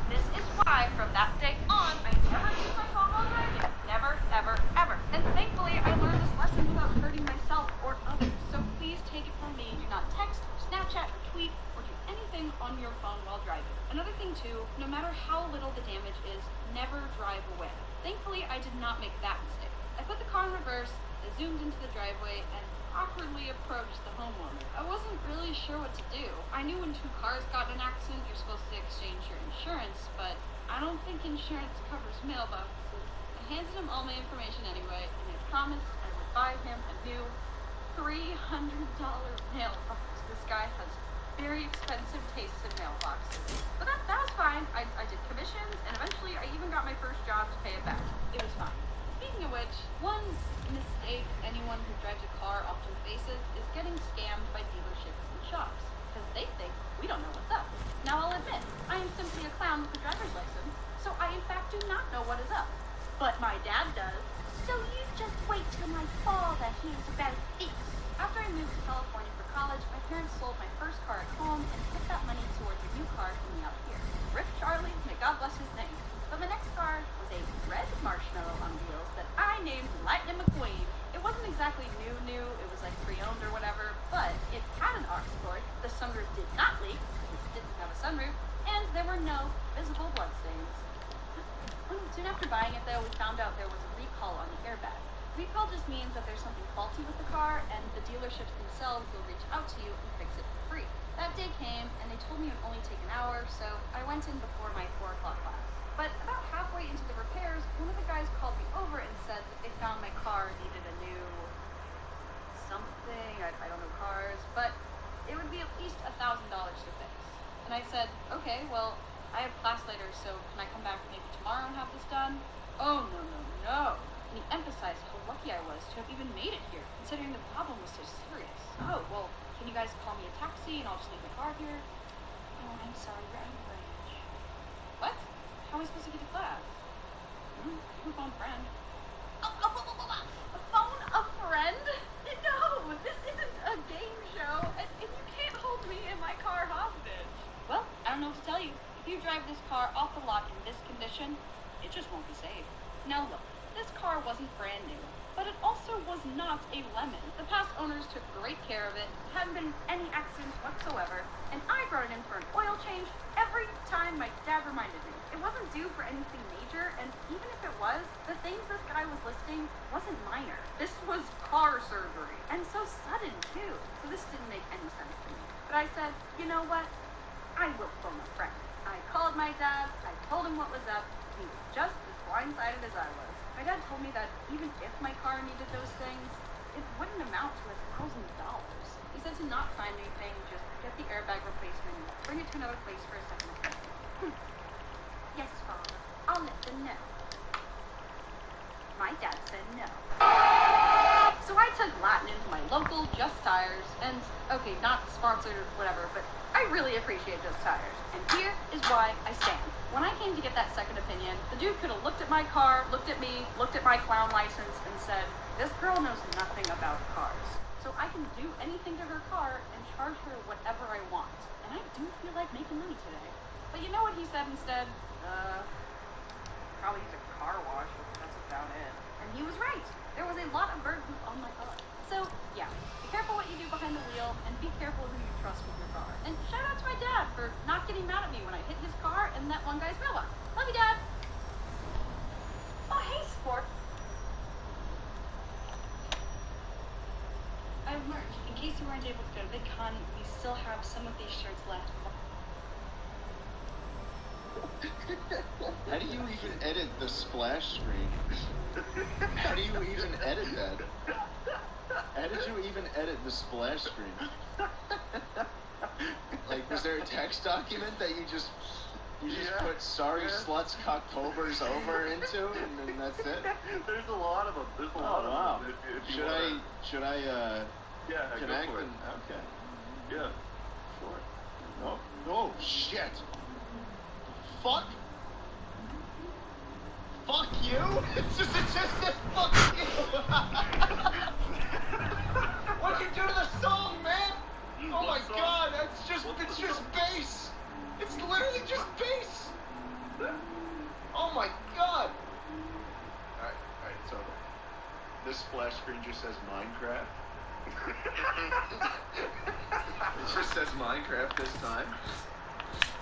this is why, from that day on, I never use my phone while driving. Never, ever, ever. And thankfully, I learned this lesson without hurting myself or others. So please take it from me. Do not text, Snapchat, or tweet, or do anything on your phone while driving. Another thing, too, no matter how little the damage is, never drive away. Thankfully, I did not make that mistake. I put the car in reverse, I zoomed into the driveway, and awkwardly approached the homeowner. I wasn't really sure what to do. I knew when two cars got in an accident, you're supposed to exchange your insurance, but I don't think insurance covers mailboxes. I handed him all my information anyway, and I promised I would buy him a new $300 mailbox. This guy has very expensive tastes in mailboxes. But that was fine. I did commissions, and eventually I even got my first job to pay it back. It was fine. Speaking of which, one mistake anyone who drives a car often faces is getting scammed by dealerships and shops, because they think we don't know what's up. Now I'll admit, I am simply a clown with a driver's license, so I in fact do not know what is up. But my dad does. So you just wait till my father hears about this. After I moved to California for college, my parents sold my first car at home and put that money towards a new car for me out here. Rip Charlie, may God bless his name. But my next car was a red marshmallow on wheels that I named Lightning McQueen. It wasn't exactly new, it was like pre-owned or whatever, but it had an aux cord, the sunroof did not leak, it didn't have a sunroof, and there were no visible bloodstains. Soon after buying it though, we found out there was a recall on the airbag. Recall just means that there's something faulty with the car, and the dealerships themselves will reach out to you and fix it for free. That day came, and they told me it would only take an hour, so I went in before my 4 o'clock class. But about halfway into the repairs, one of the guys called me over and said that they found my car needed a new something, I don't know cars, but it would be at least $1,000 to fix. And I said, okay, well, I have class later, so can I come back maybe tomorrow and have this done? Oh, no. And he emphasized how lucky I was to have even made it here, considering the problem was so serious. Oh, well, can you guys call me a taxi and I'll just leave my car here? Oh, I'm sorry, we're out of range. What? How am I supposed to get to class? You phone a friend. A phone a friend? No, this isn't a game show, and you can't hold me in my car hostage. Well, I don't know what to tell you. If you drive this car off the lot in this condition, it just won't be safe. Now look, this car wasn't brand new, but it also also was not a lemon. The past owners took great care of it, hadn't been any accidents whatsoever, and I brought it in for an oil change every time my dad reminded me. It wasn't due for anything major, and even if it was, the things this guy was listing wasn't minor. This was car surgery, and so sudden too. So this didn't make any sense to me. But I said, you know what? I will phone a friend. I called my dad, I told him what was up. He was just as blindsided as I was. My dad told me that even if my car needed those things, it wouldn't amount to $1,000. He said to not sign anything, just get the airbag replacement, bring it to another place for a second opinion. Yes, Father, I'll let them know. My dad said no. So I took Latin into my local Just Tires, and okay, not sponsored or whatever, but I really appreciate Just Tires. And here is why I stand. When I came to get that second opinion, the dude could have looked at my car, looked at me, looked at my clown license, and said, this girl knows nothing about cars. So I can do anything to her car and charge her whatever I want. And I do feel like making money today. But you know what he said instead? Probably use a car wash, but that's about it. And he was right. There was a lot of bird poop on my car. So, yeah, be careful what you do behind the wheel, and be careful who you trust with your car. And shout out to my dad for not getting mad at me when I hit his car and that one guy's mailbox. Love you, Dad! Oh, hey, sport. I have merch. In case you weren't able to go to VidCon, we still have some of these shirts left. How do you even edit the splash screen? How do you even edit that? How did you even edit the splash screen? Like, was there a text document that you just put sorry sluts cocktovers over into, and then that's it? There's a lot of them. There's a lot wow. of them. If you Should I yeah, connect go for it. and okay. Yeah. Sure. No. Oh shit. Fuck. Fuck you. It's just fuck you. What'd you do to the song, man? Oh my god, it's just bass. It's literally just bass. Oh my god. Alright, so this splash screen just says Minecraft. It just says Minecraft this time.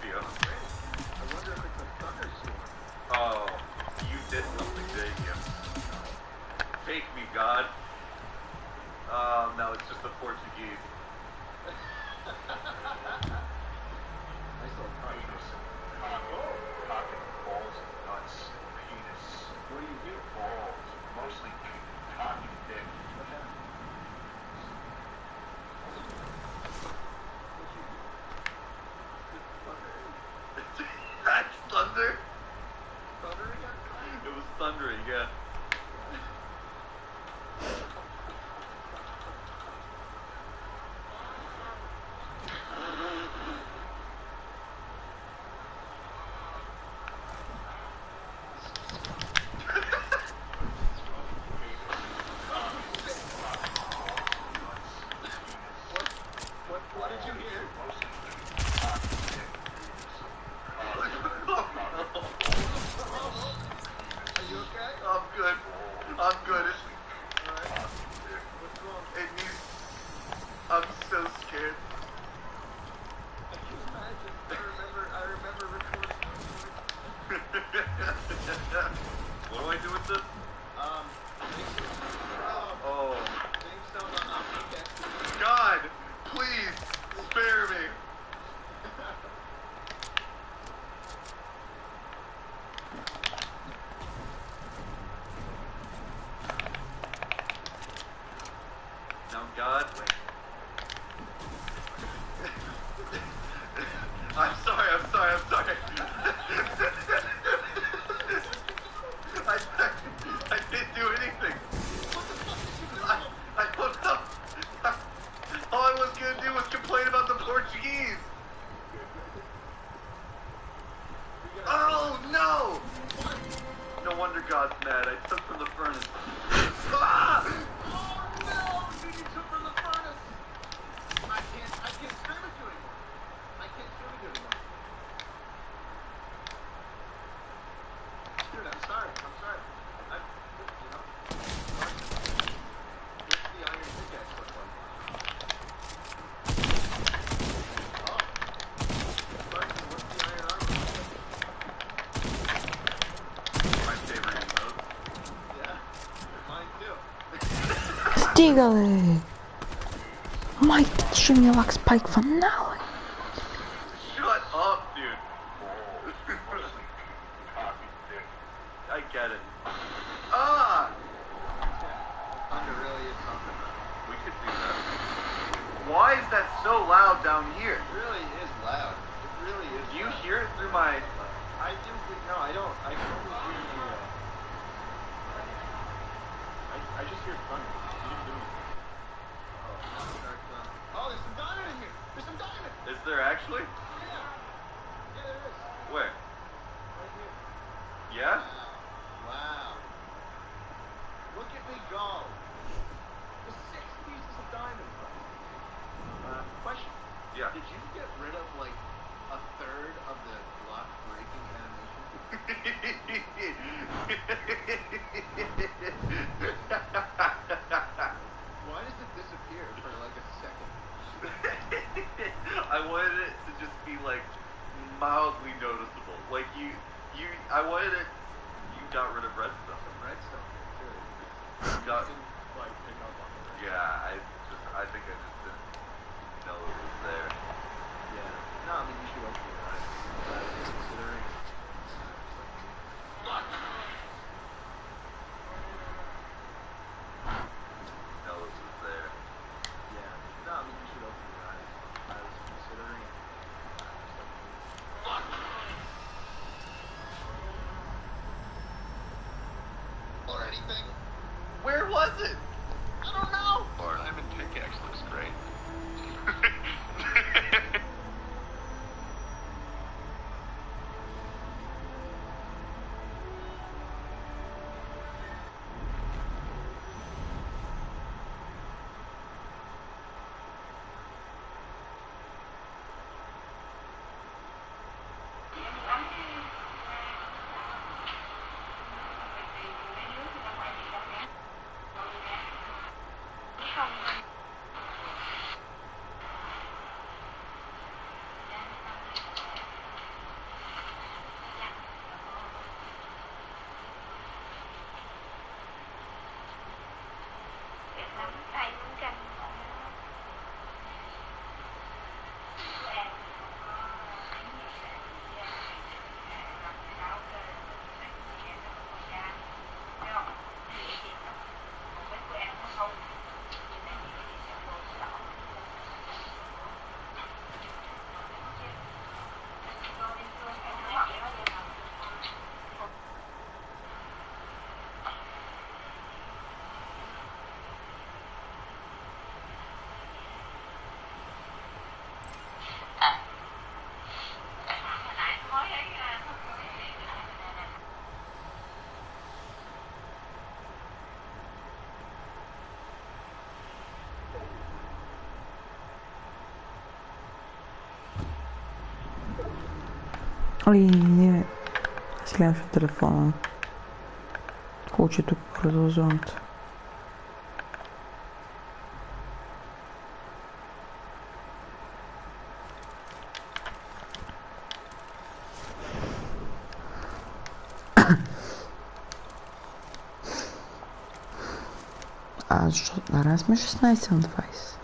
Yeah. I wonder if it's a thunderstorm. Oh, you did something, didn't you? Take me, God. No, it's just the Portuguese. Nice little penis. Cock and balls and nuts. Penis. What do you do? Balls. Mostly cock and dick. That's thunder? Thundering outside? It was thundering, yeah. What did you hear? Are you okay? I'm good. I'm good. Alright. What's wrong? It needs... I'm so scared. I can imagine. I remember recording. What do I do with this? Oh. Okay. God, please, spare me. Now, God, wait. I'm sorry. I didn't do anything. I don't know. All I was gonna do was complain about the Portuguese. Oh no! No wonder God's mad. I took from the furnace. Ah! Oh no! You took from the furnace! Стигали! Май, що мені лак спайк фанали? Shut up, dude. I get it. Ah! Thunder really is something. We could do that. Why is that so loud down here? It really is loud. It really is. Do you loud. hear it through my... I do. No, I don't. I can only hear the. I just hear thunder. You didn't do anything. Oh, there's some diamond in here. There's some diamond. Is there actually? Yeah. Yeah, there is. Where? Right here. Yeah? Wow. Look at me go. There's 6 pieces of diamond. Question. Yeah. Did you get rid of like a third of the block breaking animation? Why does it disappear for like a second? I wanted it to just be like mildly noticeable. Like I wanted it. You got rid of redstone. Some redstone too. You got. Didn't like pick up on the redstone. Yeah, I think I just didn't know it was there. Yeah. No, I mean you should open your eyes. Considering. Know it was there. Yeah. No, I mean you should open your eyes. I was considering. Or anything. Where was it? I don't know. Or diamond pickaxe looks great. Nắm tay muốn canh. Ali nie. Zgledam się telefonem. Kurczę tu rozłożąc. A що, зараз ми 16 на 20.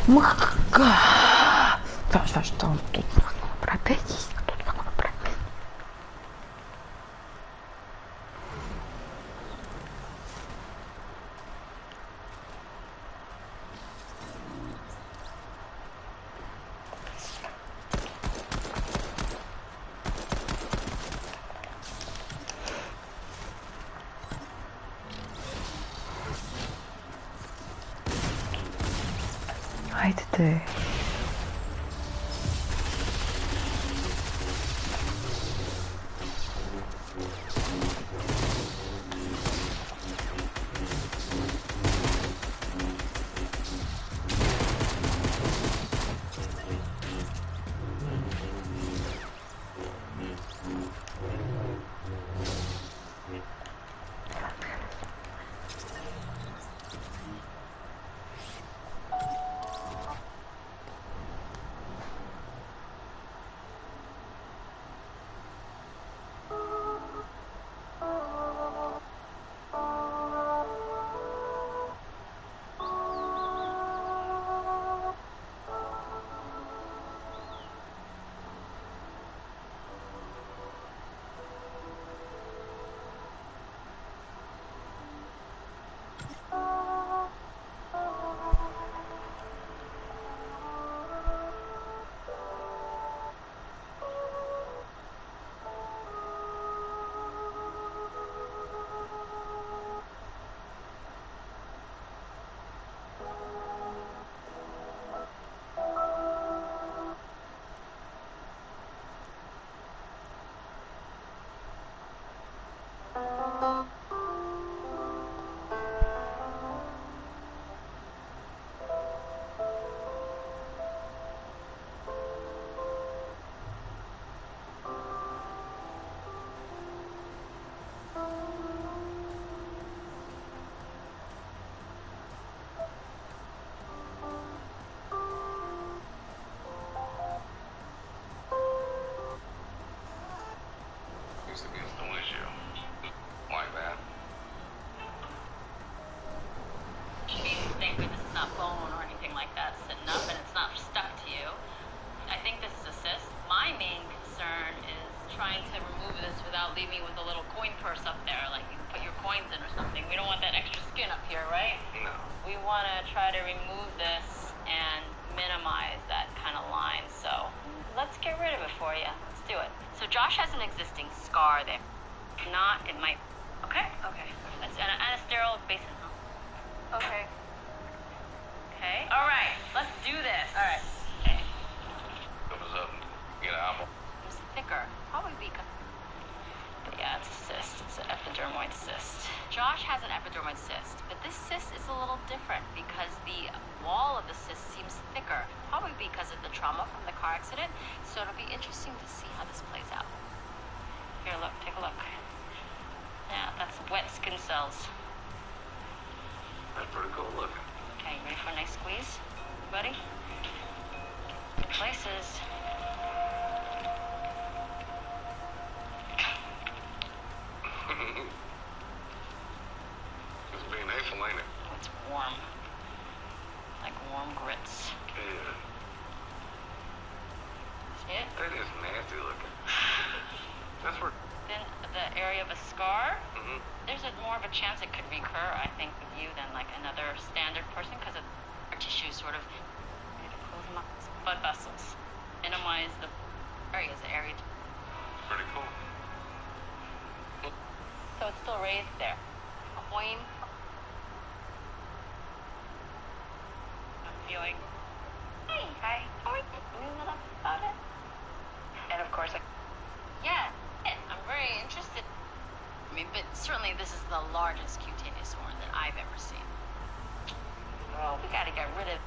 Mă, stau tot prateci. Haide-te. Used to be a no issue. Like that. Thankfully, this is not bone or anything like that sitting up, and it's not stuck to you. I think this is a cyst. My main concern is trying to remove this without leaving with a little coin purse up there, like you put your coins in or something. We don't want that extra skin up here, right? No. We want to try to remove this and minimize that kind of line. So let's get rid of it for you. Let's do it. So Josh has an existing scar there. If not, it might. Okay. That's and a sterile basin, huh? Okay. All right. Let's do this. All right. Okay. Goes up and get an apple. It's thicker. Probably because. Yeah, it's a cyst. It's an epidermoid cyst. Josh has an epidermoid cyst, but this cyst is a little different because the wall of the cyst seems thicker, probably because of the trauma from the car accident. So it'll be interesting to see how this plays out. Here, look. Take a look. Yeah, that's wet skin cells. That's pretty cool looking. Okay, you ready for a nice squeeze, buddy? Good places. It's being hateful, ain't it? It's warm. Like warm grits. Yeah. See it? That is nasty looking. That's where. Then the area of a scar, Mm-hmm. there's more of a chance it could recur, I think, with you than like another standard person because of our tissues sort of close them up. Blood vessels. Minimize the area. Pretty cool. So it's still raised there. A coin. I'm feeling. Hey, hi. How are you? Knew enough about it. And of course, yeah, I'm very interested. I mean, but certainly this is the largest cutaneous wound that I've ever seen. Well, we gotta get rid of